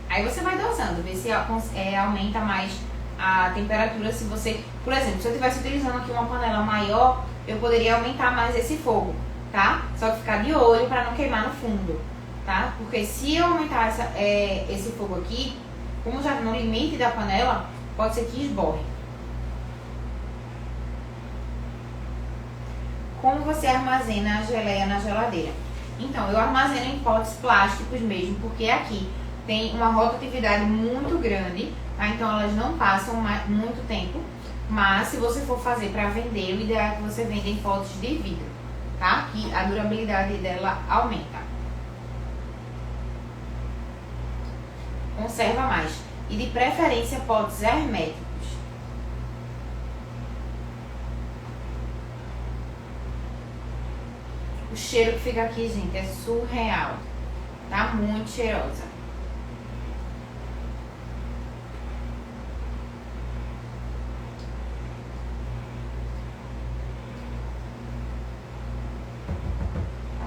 Aí você vai dosando, ver se aumenta mais a temperatura. Se você, por exemplo, se eu estivesse utilizando aqui uma panela maior, eu poderia aumentar mais esse fogo, tá? Só que ficar de olho para não queimar no fundo, tá? Porque se eu aumentar esse fogo aqui, como já no limite da panela, pode ser que esborre. Como você armazena a geleia na geladeira? Então, eu armazeno em potes plásticos mesmo, porque aqui tem uma rotatividade muito grande, tá? Então elas não passam muito tempo. Mas se você for fazer para vender, o ideal é que você venda em potes de vidro, tá? Que a durabilidade dela aumenta. Conserva mais. E de preferência potes herméticos. O cheiro que fica aqui, gente, é surreal. Tá muito cheirosa.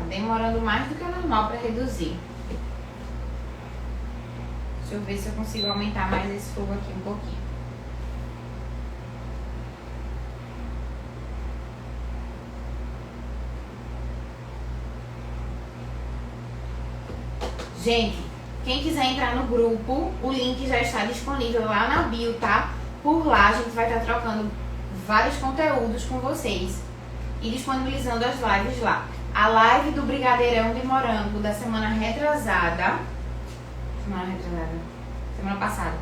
Demorando mais do que o normal para reduzir. Deixa eu ver se eu consigo aumentar mais esse fogo aqui um pouquinho. Gente, quem quiser entrar no grupo, o link já está disponível lá na bio, tá? Por lá a gente vai estar trocando vários conteúdos com vocês e disponibilizando as lives lá. A live do brigadeirão de morango da semana retrasada. Semana passada.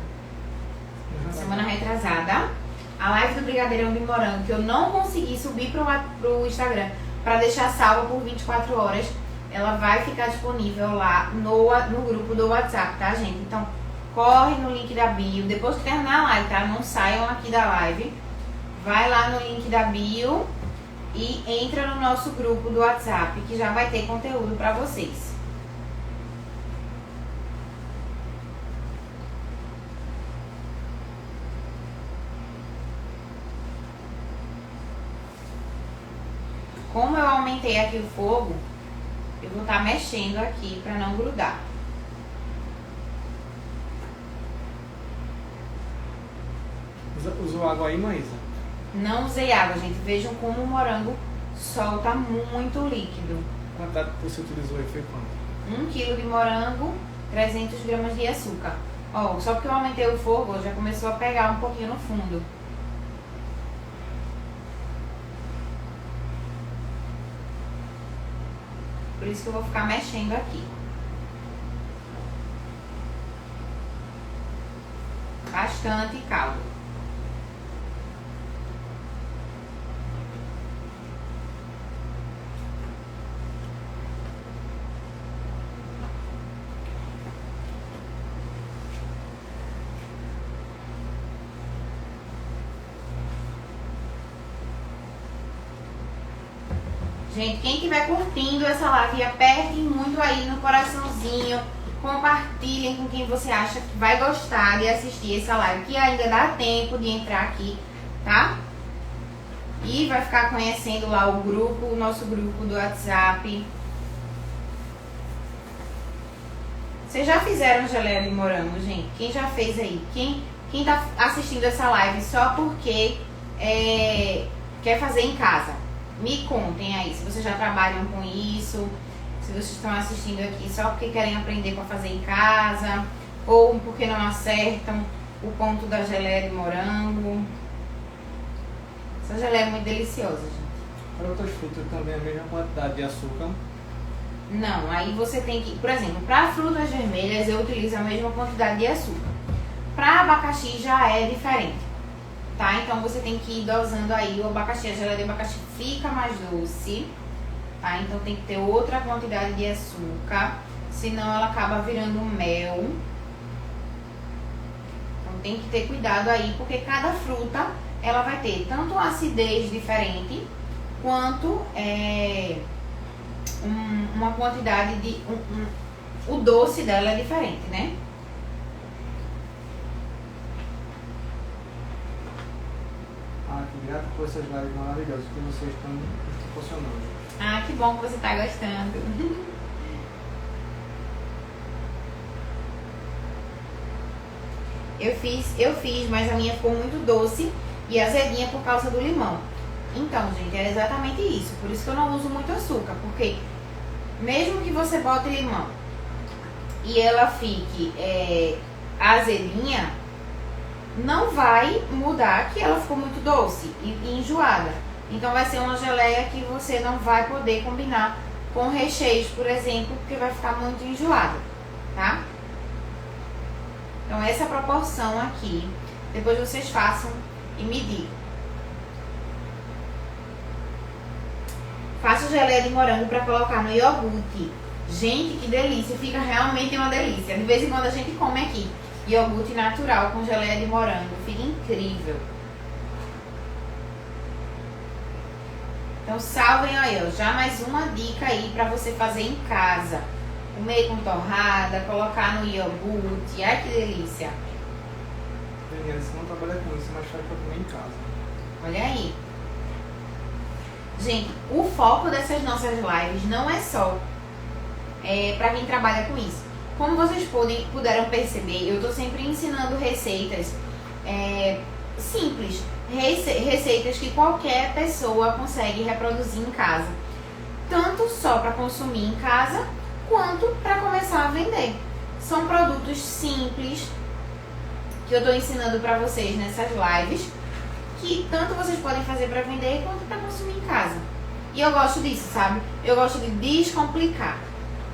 Semana retrasada. A live do brigadeirão de morango que eu não consegui subir pro Instagram para deixar salva por 24 horas. Ela vai ficar disponível lá no grupo do WhatsApp, tá, gente? Então, corre no link da bio. Depois que terminar a live, tá? Não saiam aqui da live. Vai lá no link da bio e entra no nosso grupo do WhatsApp, que já vai ter conteúdo para vocês. Como eu aumentei aqui o fogo, eu vou estar mexendo aqui para não grudar. Usou água aí, Maísa? Não usei água, gente. Vejam como o morango solta muito líquido. Quantidade que você utilizou aí foi quanto? 1 kg de morango, 300 gramas de açúcar. Ó, só porque eu aumentei o fogo, já começou a pegar um pouquinho no fundo. Por isso que eu vou ficar mexendo aqui. Bastante caldo. Gente, quem estiver curtindo essa live, apertem muito aí no coraçãozinho, compartilhem com quem você acha que vai gostar de assistir essa live, que ainda dá tempo de entrar aqui, tá? E vai ficar conhecendo lá o grupo, o nosso grupo do WhatsApp. Vocês já fizeram geleia de morango, gente? Quem já fez aí? Quem tá assistindo essa live só porque quer fazer em casa? Me contem aí se vocês já trabalham com isso, se vocês estão assistindo aqui só porque querem aprender para fazer em casa, ou porque não acertam o ponto da geleia de morango. Essa geleia é muito deliciosa, gente. Para outras frutas também a mesma quantidade de açúcar? Não, aí você tem que, por exemplo, para frutas vermelhas eu utilizo a mesma quantidade de açúcar. Para abacaxi já é diferente, tá? Então você tem que ir dosando aí o abacaxi, a geleia de abacaxi fica mais doce, tá? Então tem que ter outra quantidade de açúcar, senão ela acaba virando mel. Então tem que ter cuidado aí, porque cada fruta ela vai ter tanto uma acidez diferente, quanto uma quantidade de o doce dela é diferente, né? Ah, que grato por essas lives maravilhosas que vocês estão nos proporcionando. Ah, que bom que você tá gostando. Eu fiz, mas a minha ficou muito doce e azedinha por causa do limão. Então, gente, é exatamente isso. Por isso que eu não uso muito açúcar, porque mesmo que você bote limão e ela fique azedinha, não vai mudar que ela ficou muito doce e enjoada. Então vai ser uma geleia que você não vai poder combinar com recheios, por exemplo, porque vai ficar muito enjoada, tá? Então essa proporção aqui, depois vocês façam e me digam. Faço geleia de morango para colocar no iogurte. Gente, que delícia, fica realmente uma delícia. De vez em quando a gente come aqui iogurte natural com geleia de morango, fica incrível. Então salvem aí, ó, já mais uma dica aí para você fazer em casa. Comer com torrada, colocar no iogurte, ai que delícia. Daniela, você não trabalha com isso, mas faz pra comer em casa. Olha aí. Gente, o foco dessas nossas lives não é só para quem trabalha com isso. Como vocês puderam perceber, eu tô sempre ensinando receitas simples. Receitas que qualquer pessoa consegue reproduzir em casa. Tanto só para consumir em casa, quanto para começar a vender. São produtos simples que eu tô ensinando para vocês nessas lives, que tanto vocês podem fazer para vender quanto para consumir em casa. E eu gosto disso, sabe? Eu gosto de descomplicar,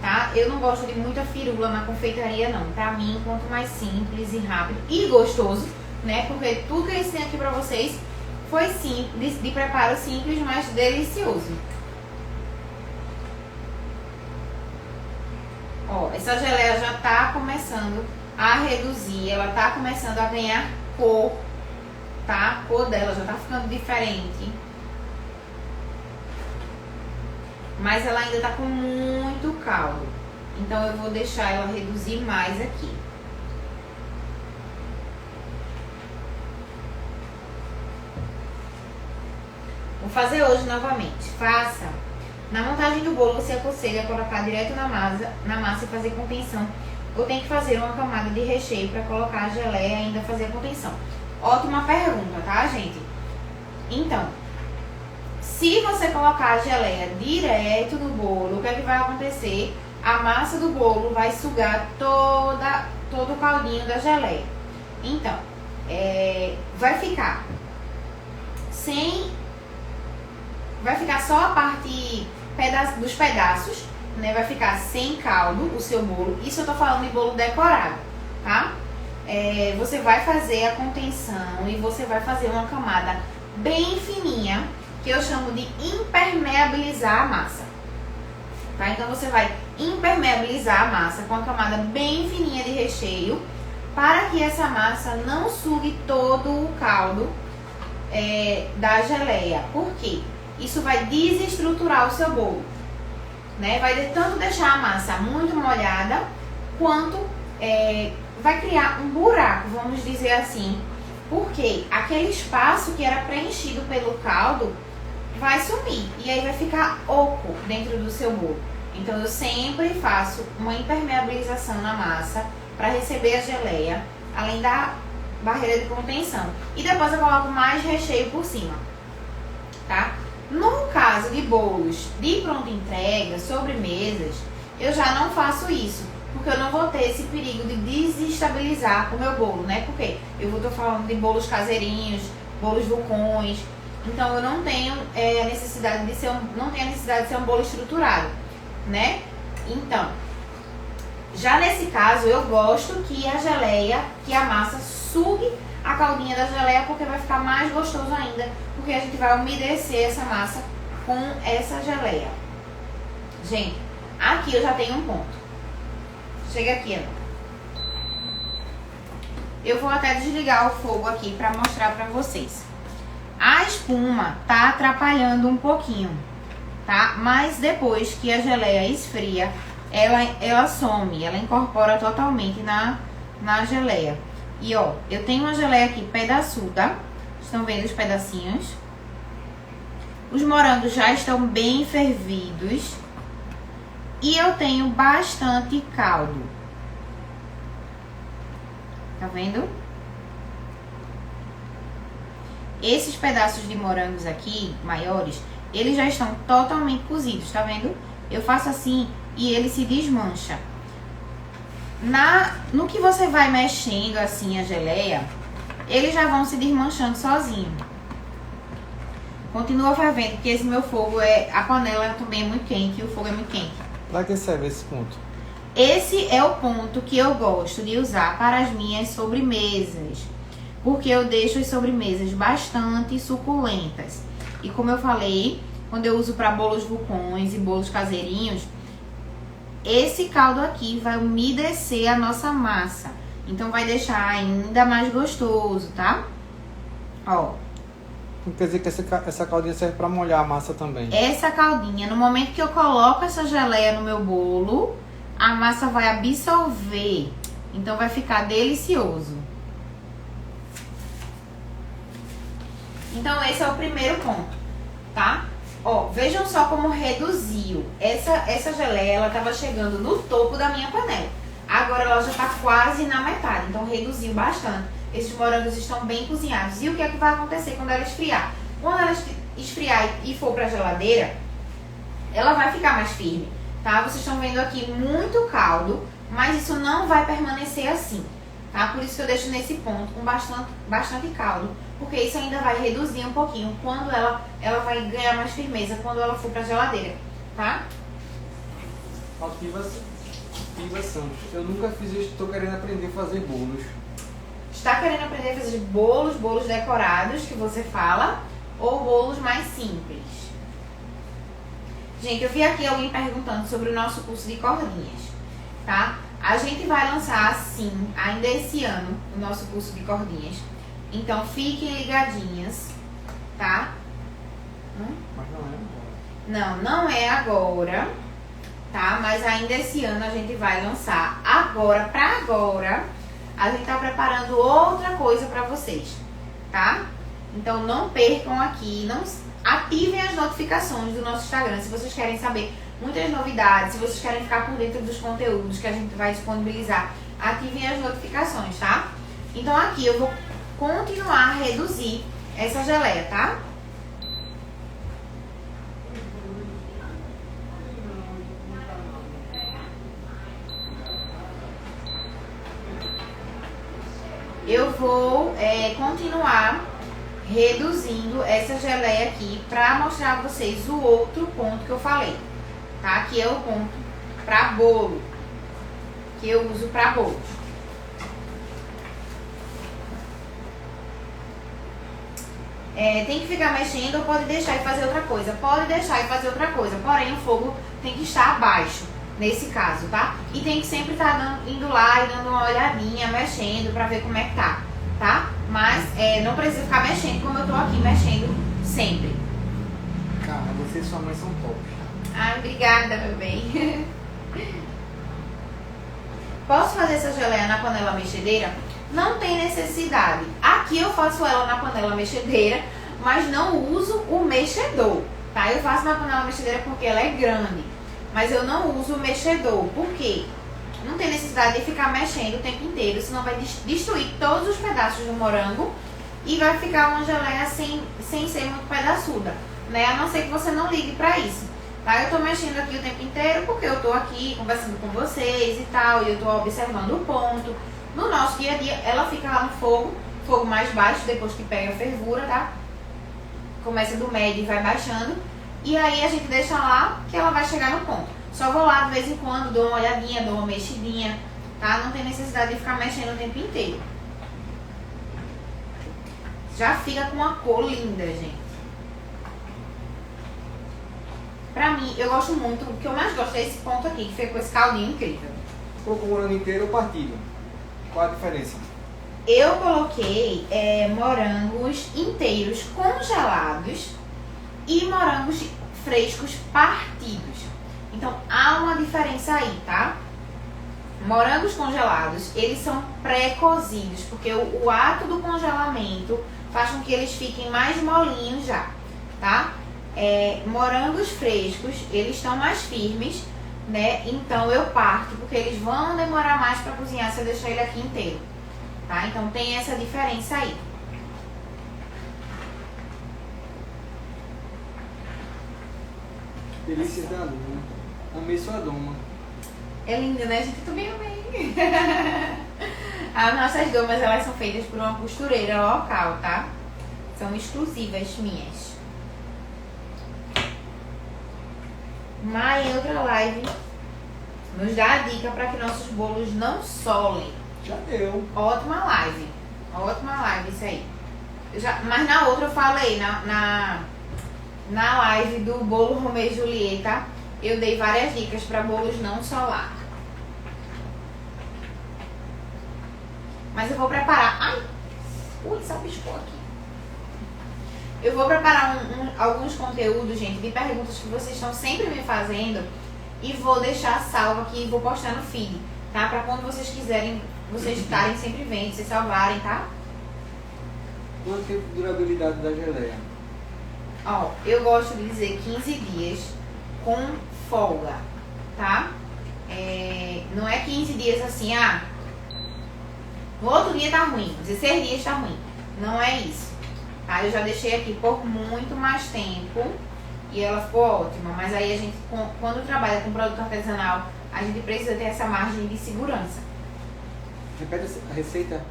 tá? Eu não gosto de muita firula na confeitaria, não. Pra mim, quanto mais simples e rápido e gostoso, né? Porque tudo que eu ensinei aqui pra vocês foi simples, de preparo simples, mas delicioso. Ó, essa geleia já tá começando a reduzir, ela tá começando a ganhar cor, tá? A cor dela já tá ficando diferente. Mas ela ainda tá com muito caldo. Então eu vou deixar ela reduzir mais aqui. Vou fazer hoje novamente. Faça. Na montagem do bolo, você aconselha a colocar direto na massa e fazer contenção. Ou tem que fazer uma camada de recheio para colocar a geleia e ainda fazer a contenção? Ótima pergunta, tá, gente? Então, se você colocar a geleia direto no bolo, o que é que vai acontecer? A massa do bolo vai sugar todo o caldinho da geleia. Então, vai ficar só a parte dos pedaços, né? Vai ficar sem caldo o seu bolo. Isso eu tô falando de bolo decorado, tá? Você vai fazer a contenção e você vai fazer uma camada bem fininha, que eu chamo de impermeabilizar a massa, tá? Então você vai impermeabilizar a massa com a camada bem fininha de recheio, para que essa massa não sugue todo o caldo da geleia. Por quê? Isso vai desestruturar o seu bolo, né? Vai tanto deixar a massa muito molhada, quanto vai criar um buraco, vamos dizer assim, porque aquele espaço que era preenchido pelo caldo vai sumir e aí vai ficar oco dentro do seu bolo. Então eu sempre faço uma impermeabilização na massa para receber a geleia, além da barreira de contenção. E depois eu coloco mais recheio por cima, tá? No caso de bolos de pronta entrega, sobremesas, eu já não faço isso, porque eu não vou ter esse perigo de desestabilizar o meu bolo, né? Porque eu vou estar falando de bolos caseirinhos, bolos vulcões. Então eu não tenho a necessidade de ser um bolo estruturado, né? Então, já nesse caso eu gosto que a massa sugue a caldinha da geleia, porque vai ficar mais gostoso ainda, porque a gente vai umedecer essa massa com essa geleia. Gente, aqui eu já tenho um ponto. Chega aqui, ó. Eu vou até desligar o fogo aqui para mostrar para vocês. A espuma tá atrapalhando um pouquinho, tá? Mas depois que a geleia esfria, ela some, ela incorpora totalmente na geleia. E ó, eu tenho uma geleia aqui pedaçuda, estão vendo os pedacinhos? Os morangos já estão bem fervidos e eu tenho bastante caldo. Tá vendo? Esses pedaços de morangos aqui, maiores, eles já estão totalmente cozidos, tá vendo? Eu faço assim e ele se desmancha. No que você vai mexendo assim a geleia, eles já vão se desmanchando sozinho. Continua fervendo, porque esse meu fogo a panela também é muito quente e o fogo é muito quente. Pra que serve esse ponto? Esse é o ponto que eu gosto de usar para as minhas sobremesas, porque eu deixo as sobremesas bastante suculentas. E como eu falei, quando eu uso para bolos vulcões e bolos caseirinhos, esse caldo aqui vai umedecer a nossa massa. Então vai deixar ainda mais gostoso, tá? Ó. Quer dizer que essa caldinha serve para molhar a massa também. Essa caldinha, no momento que eu coloco essa geleia no meu bolo, a massa vai absorver. Então vai ficar delicioso. Então esse é o primeiro ponto, tá? Ó, vejam só como reduziu. Essa geleia, ela tava chegando no topo da minha panela. Agora ela já tá quase na metade, então reduziu bastante. Esses morangos estão bem cozinhados. E o que é que vai acontecer quando ela esfriar? Quando ela esfriar e for pra geladeira, ela vai ficar mais firme, tá? Vocês estão vendo aqui muito caldo, mas isso não vai permanecer assim, tá? Por isso que eu deixo nesse ponto com bastante caldo, porque isso ainda vai reduzir um pouquinho quando ela vai ganhar mais firmeza quando ela for pra geladeira, tá? Altiva Santos, eu nunca fiz isso, estou querendo aprender a fazer bolos. Está querendo aprender a fazer bolos decorados, que você fala, ou bolos mais simples? Gente, eu vi aqui alguém perguntando sobre o nosso curso de cordinhas, tá? A gente vai lançar, sim, ainda esse ano, o nosso curso de cordinhas. Então, fiquem ligadinhas, tá? Mas não é agora. Não é agora, tá? Mas ainda esse ano a gente vai lançar. Agora, a gente tá preparando outra coisa pra vocês, tá? Então não percam aqui, ativem as notificações do nosso Instagram se vocês querem saber muitas novidades, se vocês querem ficar por dentro dos conteúdos que a gente vai disponibilizar, ativem as notificações, tá? Então aqui eu vou continuar a reduzir essa geleia, tá? Eu vou continuar reduzindo essa geleia aqui pra mostrar a vocês o outro ponto que eu falei, tá? Que é o ponto pra bolo, que eu uso pra bolos. Tem que ficar mexendo ou pode deixar e fazer outra coisa? Pode deixar e fazer outra coisa, porém o fogo tem que estar abaixo, nesse caso, tá? E tem que sempre estar indo lá e dando uma olhadinha, mexendo pra ver como é que tá? Mas não precisa ficar mexendo como eu tô aqui mexendo sempre. Cara, você e sua mãe são top. Ai, obrigada, meu bem. Posso fazer essa geleia na panela mexedeira? Não tem necessidade. Aqui eu faço ela na panela mexedeira, mas não uso o mexedor, tá? Eu faço na panela mexedeira porque ela é grande, mas eu não uso o mexedor. Por quê? Não tem necessidade de ficar mexendo o tempo inteiro, senão vai destruir todos os pedaços do morango e vai ficar uma geleia sem ser muito pedaçuda, né? A não ser que você não ligue pra isso, tá? Eu tô mexendo aqui o tempo inteiro porque eu tô aqui conversando com vocês e tal, e eu tô observando o ponto. No nosso dia a dia, ela fica lá no fogo mais baixo, depois que pega a fervura, tá? Começa do médio e vai baixando. E aí a gente deixa lá que ela vai chegar no ponto. Só vou lá de vez em quando, dou uma olhadinha, dou uma mexidinha, tá? Não tem necessidade de ficar mexendo o tempo inteiro. Já fica com uma cor linda, gente. Pra mim, eu gosto muito, o que eu mais gosto é esse ponto aqui, que fica com esse caldinho incrível. Colocou o morango inteiro ou partido? Qual a diferença? Eu coloquei morangos inteiros congelados e morangos frescos partidos. Então há uma diferença aí, tá? Morangos congelados, eles são pré-cozidos, porque o ato do congelamento faz com que eles fiquem mais molinhos já, tá? Morangos frescos, eles estão mais firmes, né? Então eu parto, porque eles vão demorar mais para cozinhar se eu deixar ele aqui inteiro, tá? Então tem essa diferença aí. Delícias da Luma. Amei sua doma. É linda, né, gente? Eu também amei. As nossas domas, elas são feitas por uma costureira local, tá? São exclusivas minhas. Mas em outra live nos dá a dica para que nossos bolos não solem. Já deu. Ótima live isso aí. Mas na outra eu falei, na live do bolo Romeu e Julieta, eu dei várias dicas para bolos não solar. Mas eu vou preparar... Ai! Ui, salpiscou aqui. Eu vou preparar alguns conteúdos, gente, de perguntas que vocês estão sempre me fazendo e vou deixar salvo aqui e vou postar no feed, tá? Pra quando vocês quiserem, vocês estarem sempre vendo, vocês salvarem, tá? Quanto tempo de durabilidade da geleia? Ó, eu gosto de dizer 15 dias com folga, tá? Não é 15 dias assim, no outro dia tá ruim, 16 dias tá ruim. Não é isso. Tá? Eu já deixei aqui por muito mais tempo e ela ficou ótima. Mas aí a gente, quando trabalha com produto artesanal, a gente precisa ter essa margem de segurança. Repete a receita.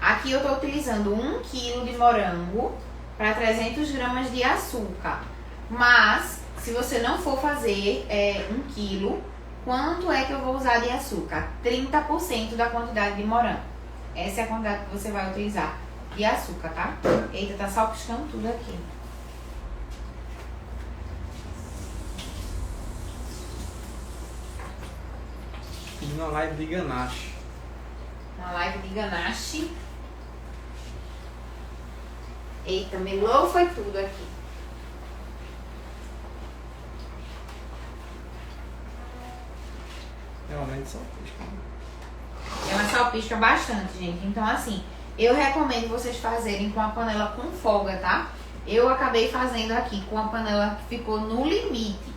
Aqui eu tô utilizando 1 kg de morango para 300 gramas de açúcar. Mas, se você não for fazer 1 kg, quanto é que eu vou usar de açúcar? 30% da quantidade de morango. Essa é a quantidade que você vai utilizar de açúcar, tá? Eita, tá salpicando tudo aqui. Fiz uma live de ganache. Uma live de ganache. Eita, melou foi tudo aqui. Realmente salpisca. Ela salpisca bastante, gente. Então, assim, eu recomendo vocês fazerem com a panela com folga, tá? Eu acabei fazendo aqui com a panela que ficou no limite.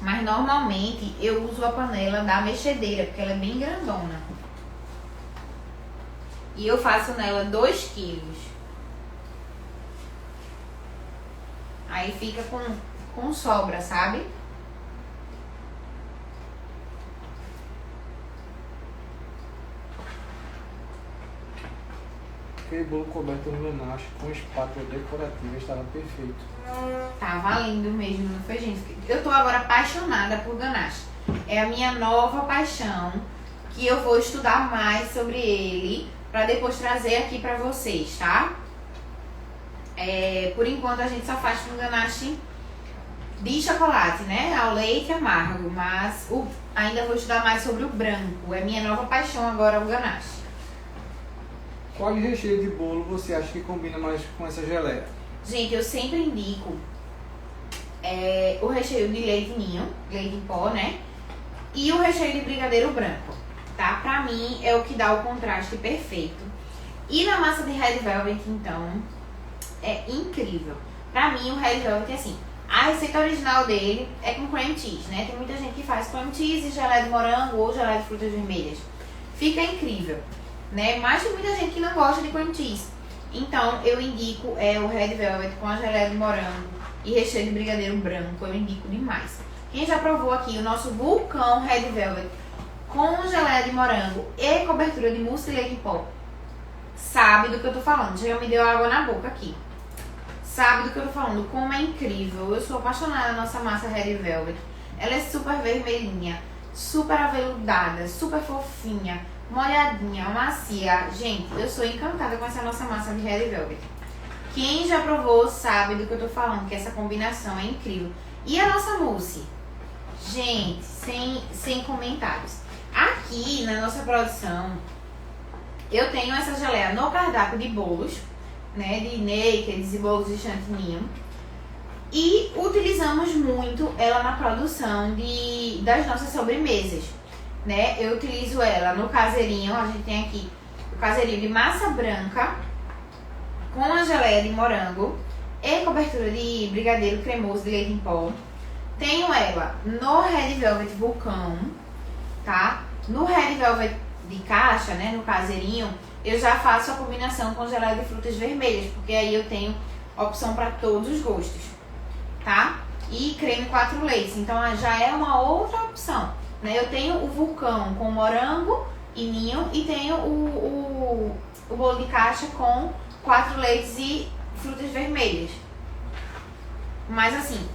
Mas, normalmente, eu uso a panela da mexedeira, porque ela é bem grandona. E eu faço nela 2 quilos. Aí fica com sobra, sabe? Aquele bolo coberto no ganache com espátula decorativa estava perfeito. Tava lindo mesmo, não foi, gente? Eu tô agora apaixonada por ganache. É a minha nova paixão, que eu vou estudar mais sobre ele pra depois trazer aqui pra vocês, tá? Por enquanto a gente só faz com ganache de chocolate, né? Ao leite amargo, mas ainda vou estudar mais sobre o branco. É minha nova paixão agora, o ganache. Qual recheio de bolo você acha que combina mais com essa geleia? Gente, eu sempre indico o recheio de leite ninho, leite em pó, né? E o recheio de brigadeiro branco, tá? Pra mim é o que dá o contraste perfeito. E na massa de Red Velvet, então, é incrível. Pra mim, o Red Velvet é assim, a receita original dele é com cream cheese, né? Tem muita gente que faz cream cheese, geleia de morango ou geleia de frutas vermelhas. Fica incrível, né? Mas tem muita gente que não gosta de cream cheese. Então, eu indico o Red Velvet com a geleia de morango e recheio de brigadeiro branco. Eu indico demais. Quem já provou aqui o nosso vulcão Red Velvet com geleia de morango e cobertura de mousse de leite em pó, sabe do que eu tô falando. Já me deu água na boca aqui. Sabe do que eu tô falando. Como é incrível. Eu sou apaixonada na nossa massa Red Velvet. Ela é super vermelhinha, super aveludada, super fofinha, molhadinha, macia. Gente, eu sou encantada com essa nossa massa de Red Velvet. Quem já provou sabe do que eu tô falando, que essa combinação é incrível. E a nossa mousse? Gente, sem comentários. Aqui na nossa produção, eu tenho essa geleia no cardápio de bolos, né, de nakeds e bolos de chantilly. E utilizamos muito ela na produção das nossas sobremesas, né? Eu utilizo ela no caseirinho, a gente tem aqui o caseirinho de massa branca com a geleia de morango e cobertura de brigadeiro cremoso de leite em pó. Tenho ela no Red Velvet Vulcão, tá? No Red Velvet de caixa, né, no caseirinho, eu já faço a combinação com geleia de frutas vermelhas, porque aí eu tenho opção para todos os gostos, tá? E creme 4 leites, então já é uma outra opção, né? Eu tenho o Vulcão com morango e ninho e tenho o bolo de caixa com 4 leites e frutas vermelhas. Mas assim,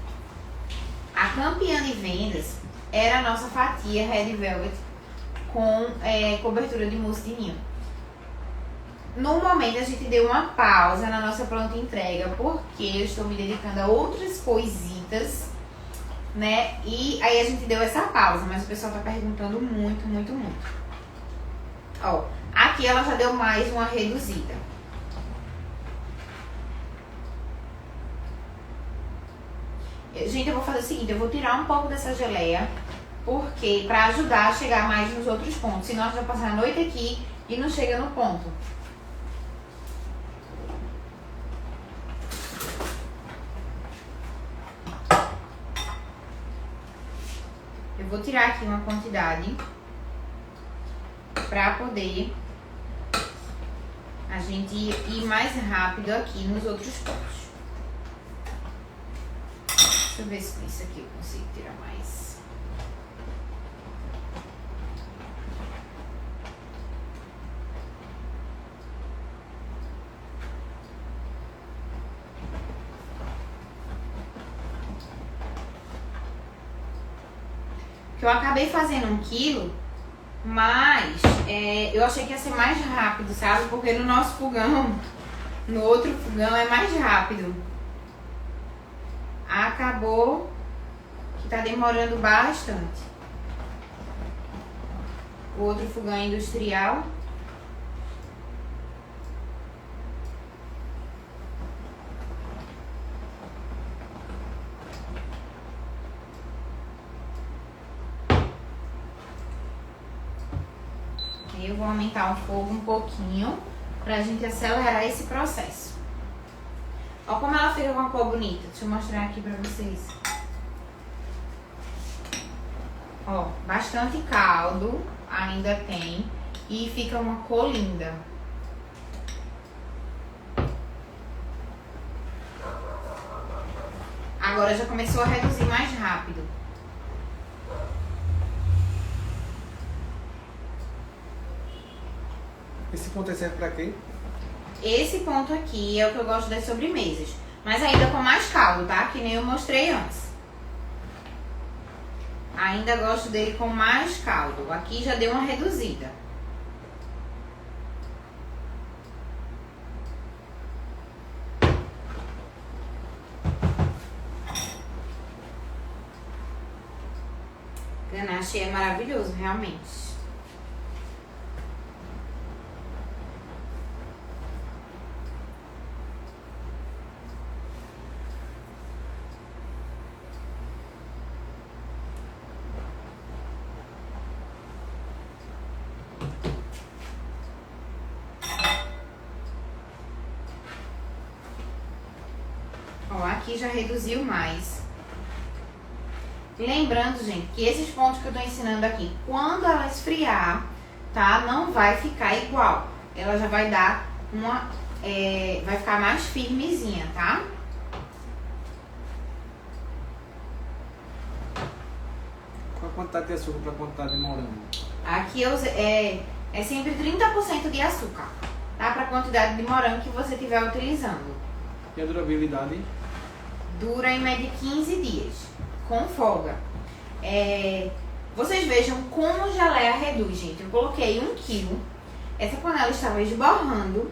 a campeã de vendas era a nossa fatia Red Velvet com cobertura de mousse de ninho. No momento a gente deu uma pausa na nossa pronta entrega, porque eu estou me dedicando a outras coisitas, né? E aí a gente deu essa pausa, mas o pessoal tá perguntando muito, muito, muito. Ó, aqui ela já deu mais uma reduzida. Gente, eu vou fazer o seguinte, eu vou tirar um pouco dessa geleia, porque pra ajudar a chegar mais nos outros pontos, senão a gente vai passar a noite aqui e não chega no ponto. Eu vou tirar aqui uma quantidade pra poder a gente ir mais rápido aqui nos outros pontos. Deixa eu ver se com isso aqui eu consigo tirar mais. Que eu acabei fazendo 1 quilo, mas eu achei que ia ser mais rápido, sabe? Porque no nosso fogão, no outro fogão é mais rápido. Acabou que tá demorando bastante. O outro fogão é industrial. Eu vou aumentar o fogo um pouquinho pra gente acelerar esse processo. Olha como ela fica com uma cor bonita. Deixa eu mostrar aqui pra vocês. Ó, bastante caldo ainda tem e fica uma cor linda. Agora já começou a reduzir mais rápido. Esse ponto serve pra quê? Esse ponto aqui é o que eu gosto das sobremesas. Mas ainda com mais caldo, tá? Que nem eu mostrei antes. Ainda gosto dele com mais caldo. Aqui já deu uma reduzida. Ganache é maravilhoso, realmente. Ó, aqui já reduziu mais. Lembrando, gente, que esses pontos que eu tô ensinando aqui, quando ela esfriar, tá? Não vai ficar igual. Ela já vai dar uma... vai ficar mais firmezinha, tá? Qual a quantidade de açúcar para a quantidade de morango? Aqui eu usei, é sempre 30% de açúcar, tá? Pra quantidade de morango que você estiver utilizando. E a durabilidade? Dura em média 15 dias, com folga. Vocês vejam como a geleia reduz, gente. Eu coloquei 1 quilo, essa panela estava esborrando,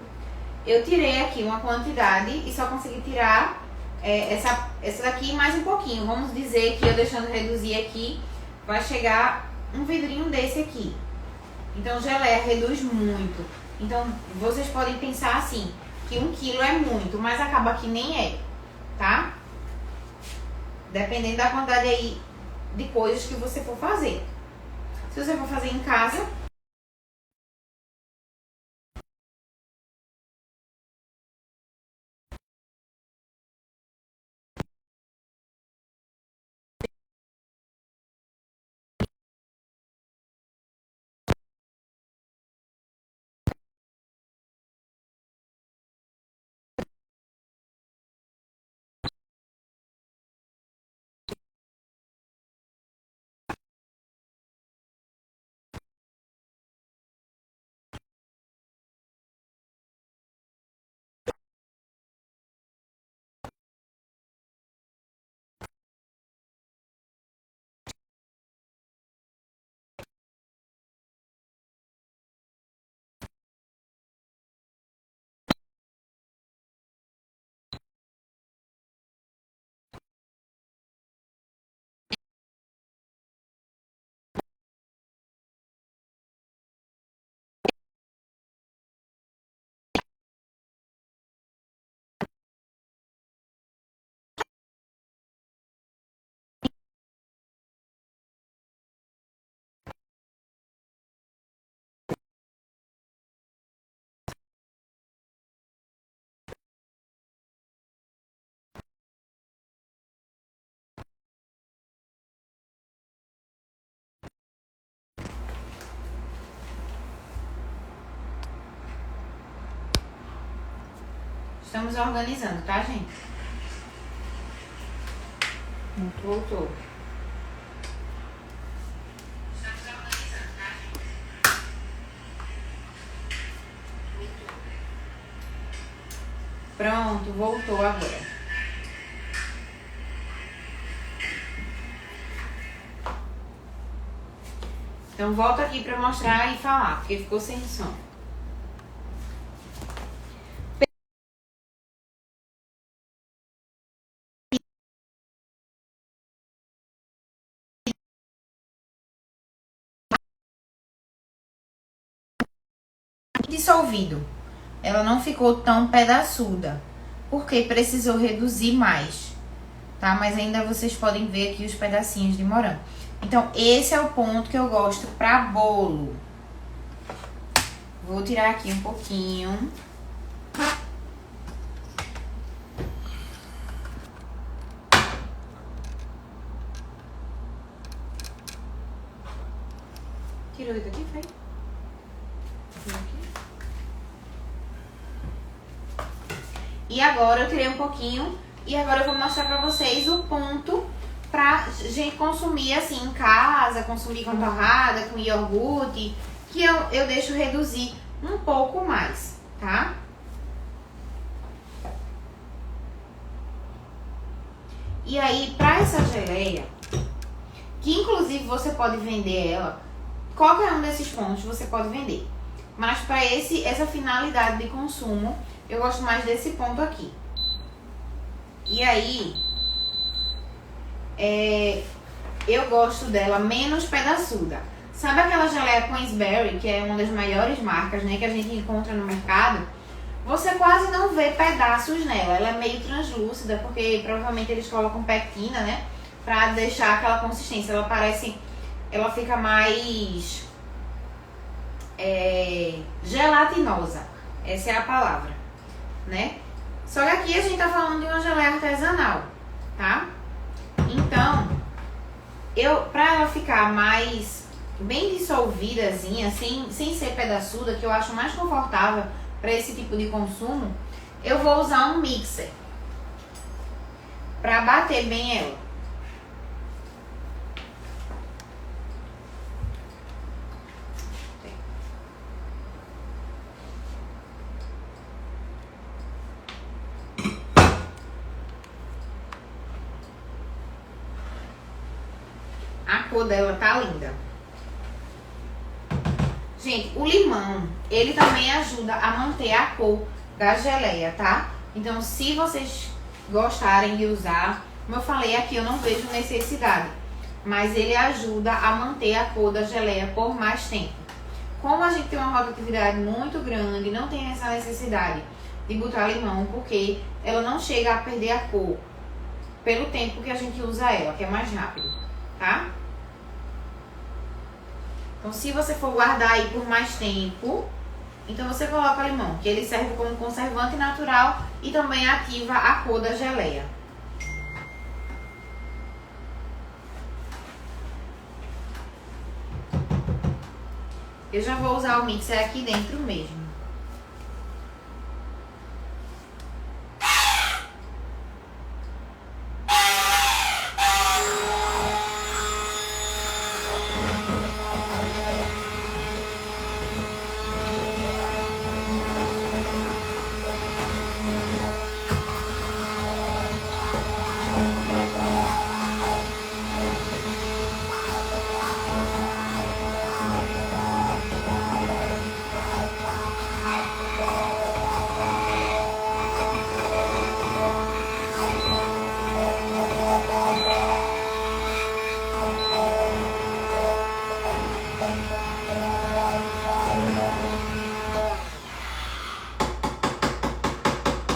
eu tirei aqui uma quantidade e só consegui tirar essa daqui mais um pouquinho. Vamos dizer que eu deixando reduzir aqui, vai chegar um vidrinho desse aqui. Então geleia reduz muito. Então vocês podem pensar assim, que 1 quilo é muito, mas acaba que nem é, tá? Dependendo da quantidade aí de coisas que você for fazer. Se você for fazer em casa, estamos organizando, tá, gente? Voltou. Estamos organizando, tá, gente? Pronto, voltou agora. Então volta aqui pra mostrar e falar, porque ficou sem som. Dissolvido. Ela não ficou tão pedaçuda, porque precisou reduzir mais, tá? Mas ainda vocês podem ver aqui os pedacinhos de morango. Então, esse é o ponto que eu gosto pra bolo. Vou tirar aqui um pouquinho. Tirou isso daqui, foi? E agora eu tirei um pouquinho e agora eu vou mostrar pra vocês o ponto pra gente consumir assim em casa, consumir com torrada, com iogurte, que eu deixo reduzir um pouco mais, tá? E aí, pra essa geleia, que inclusive você pode vender ela, qualquer um desses pontos você pode vender. Mas pra essa finalidade de consumo, eu gosto mais desse ponto aqui. E aí, eu gosto dela menos pedaçuda. Sabe aquela geleia Queensberry, que é uma das maiores marcas, né, que a gente encontra no mercado? Você quase não vê pedaços nela. Ela é meio translúcida, porque provavelmente eles colocam pectina, né, pra deixar aquela consistência. Ela fica mais gelatinosa. Essa é a palavra, né? Só que aqui a gente tá falando de uma geleia artesanal, tá? Então, pra ela ficar mais bem dissolvidazinha, sem ser pedaçuda, que eu acho mais confortável para esse tipo de consumo, eu vou usar um mixer pra bater bem ela. A cor dela tá linda. Gente, o limão, ele também ajuda a manter a cor da geleia, tá? Então, se vocês gostarem de usar, como eu falei aqui, eu não vejo necessidade. Mas ele ajuda a manter a cor da geleia por mais tempo. Como a gente tem uma rotatividade muito grande, não tem essa necessidade de botar limão, porque ela não chega a perder a cor pelo tempo que a gente usa ela, que é mais rápido, tá? Então, se você for guardar aí por mais tempo, então você coloca limão, que ele serve como conservante natural e também ativa a cor da geleia. Eu já vou usar o mixer aqui dentro mesmo.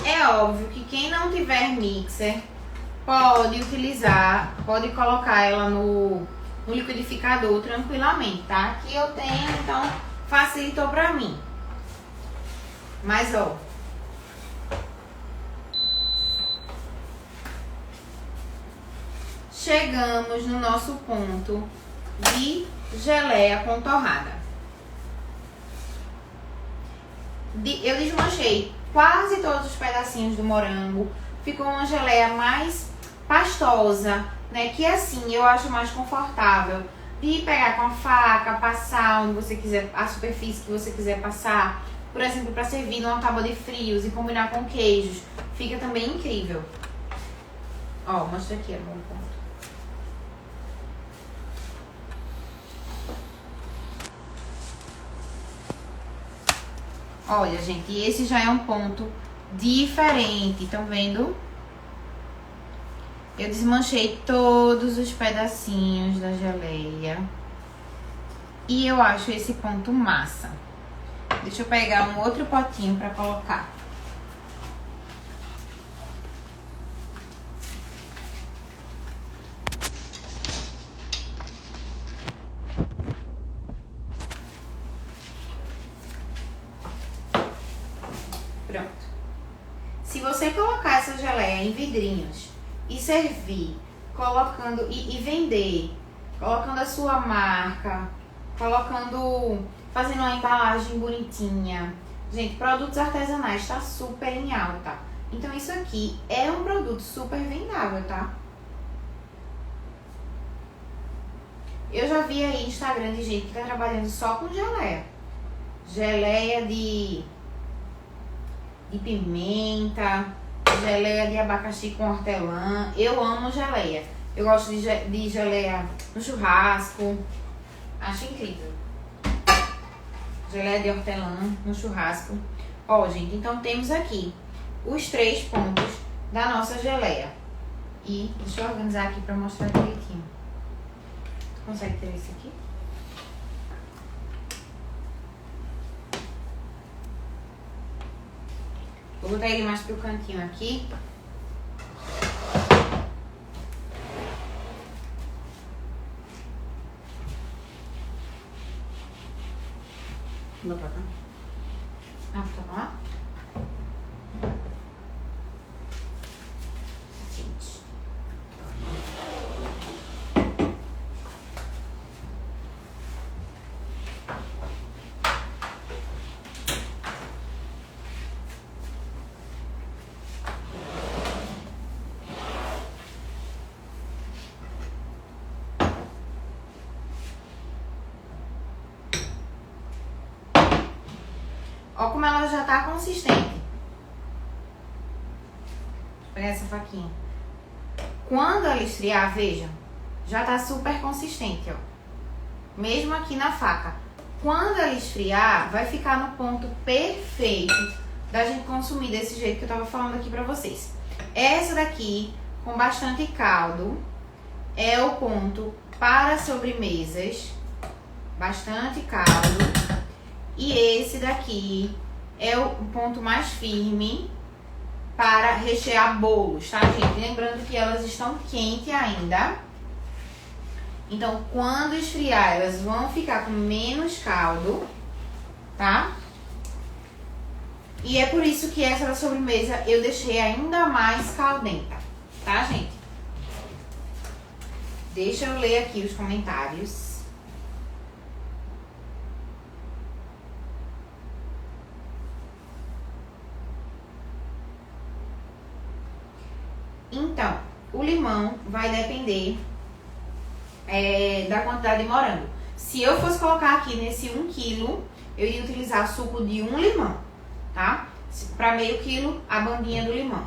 É óbvio que quem não tiver mixer pode utilizar, pode colocar ela no liquidificador tranquilamente, tá? Aqui eu tenho, então facilitou pra mim. Mas, ó, chegamos no nosso ponto de geleia com torrada. Eu desmanchei quase todos os pedacinhos do morango. Ficou uma geleia mais pastosa, né? Que assim eu acho mais confortável de pegar com a faca, passar onde você quiser, a superfície que você quiser passar. Por exemplo, para servir numa tábua de frios e combinar com queijos. Fica também incrível. Ó, mostra aqui, amor. Olha, gente, esse já é um ponto diferente, estão vendo? Eu desmanchei todos os pedacinhos da geleia. E eu acho esse ponto massa. Deixa eu pegar um outro potinho para colocar. Pronto. Se você colocar essa geleia em vidrinhos e servir, colocando e vender, colocando a sua marca, fazendo uma embalagem bonitinha. Gente, produtos artesanais tá super em alta. Então isso aqui é um produto super vendável, tá? Eu já vi aí Instagram de gente que tá trabalhando só com geleia. Geleia de pimenta, geleia de abacaxi com hortelã. Eu amo geleia. Eu gosto de geleia no churrasco. Acho incrível. Geleia de hortelã no churrasco. Ó, gente, então temos aqui os 3 pontos da nossa geleia. E deixa eu organizar aqui pra mostrar direitinho. Tu consegue ter esse aqui? Vou botar ele mais pro cantinho aqui. Não pra cá? Ah, tá bom lá? Gente. Ó como ela já tá consistente. Vou pegar essa faquinha. Quando ela esfriar, veja, já tá super consistente, ó. Mesmo aqui na faca. Quando ela esfriar, vai ficar no ponto perfeito da gente consumir desse jeito que eu tava falando aqui pra vocês. Essa daqui, com bastante caldo, é o ponto para sobremesas. Bastante caldo. E esse daqui é o ponto mais firme para rechear bolos, tá, gente? Lembrando que elas estão quentes ainda. Então, quando esfriar, elas vão ficar com menos caldo, tá? E é por isso que essa da sobremesa eu deixei ainda mais caldenta, tá, gente? Deixa eu ler aqui os comentários. Então, o limão vai depender da quantidade de morango. Se eu fosse colocar aqui nesse 1 kg, eu iria utilizar suco de 1 limão, tá? Para meio quilo, a bandinha do limão.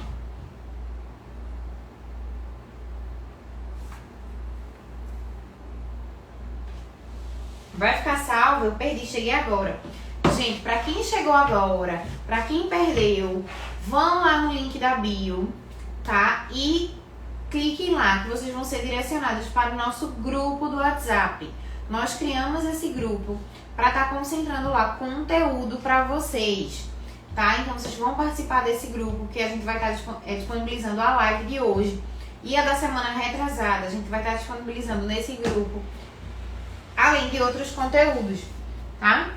Vai ficar salvo? Eu perdi, cheguei agora. Gente, pra quem chegou agora, pra quem perdeu, vão lá no link da bio, tá? E cliquem lá que vocês vão ser direcionados para o nosso grupo do WhatsApp. Nós criamos esse grupo para estar concentrando lá conteúdo para vocês, tá? Então vocês vão participar desse grupo que a gente vai estar disponibilizando a live de hoje e a da semana retrasada. A gente vai estar disponibilizando nesse grupo, além de outros conteúdos, tá?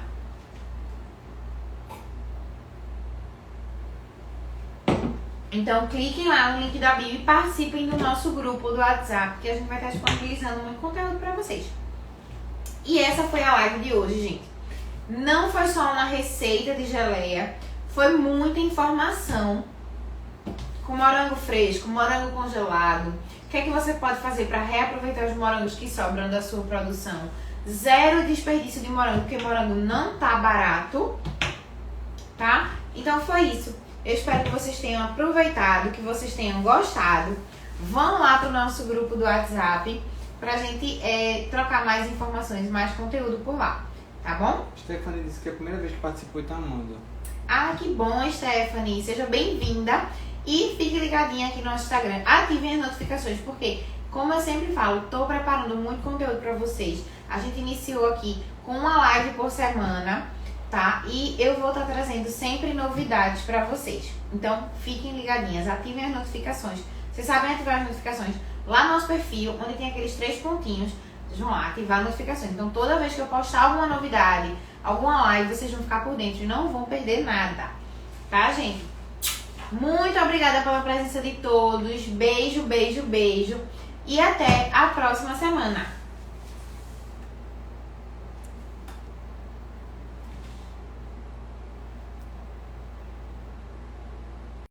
Então, cliquem lá no link da bio e participem do nosso grupo do WhatsApp, que a gente vai estar disponibilizando muito conteúdo para vocês. E essa foi a live de hoje, gente. Não foi só uma receita de geleia, foi muita informação. Com morango fresco, morango congelado. O que é que você pode fazer para reaproveitar os morangos que sobram da sua produção? Zero desperdício de morango, porque morango não tá barato, tá? Então foi isso. Eu espero que vocês tenham aproveitado, que vocês tenham gostado. Vão lá pro nosso grupo do WhatsApp pra gente trocar mais informações, mais conteúdo por lá, tá bom? Stephanie disse que é a primeira vez que participou e tá amando. Ah, que bom, Stephanie. Seja bem-vinda e fique ligadinha aqui no nosso Instagram. Ativem as notificações, porque, como eu sempre falo, tô preparando muito conteúdo pra vocês. A gente iniciou aqui com uma live por semana, tá? E eu vou estar trazendo sempre novidades pra vocês. Então, fiquem ligadinhas, ativem as notificações. Vocês sabem ativar as notificações lá no nosso perfil, onde tem aqueles 3 pontinhos. Vocês vão lá, ativar as notificações. Então, toda vez que eu postar alguma novidade, alguma live, vocês vão ficar por dentro e não vão perder nada. Tá, gente? Muito obrigada pela presença de todos. Beijo, beijo, beijo. E até a próxima semana.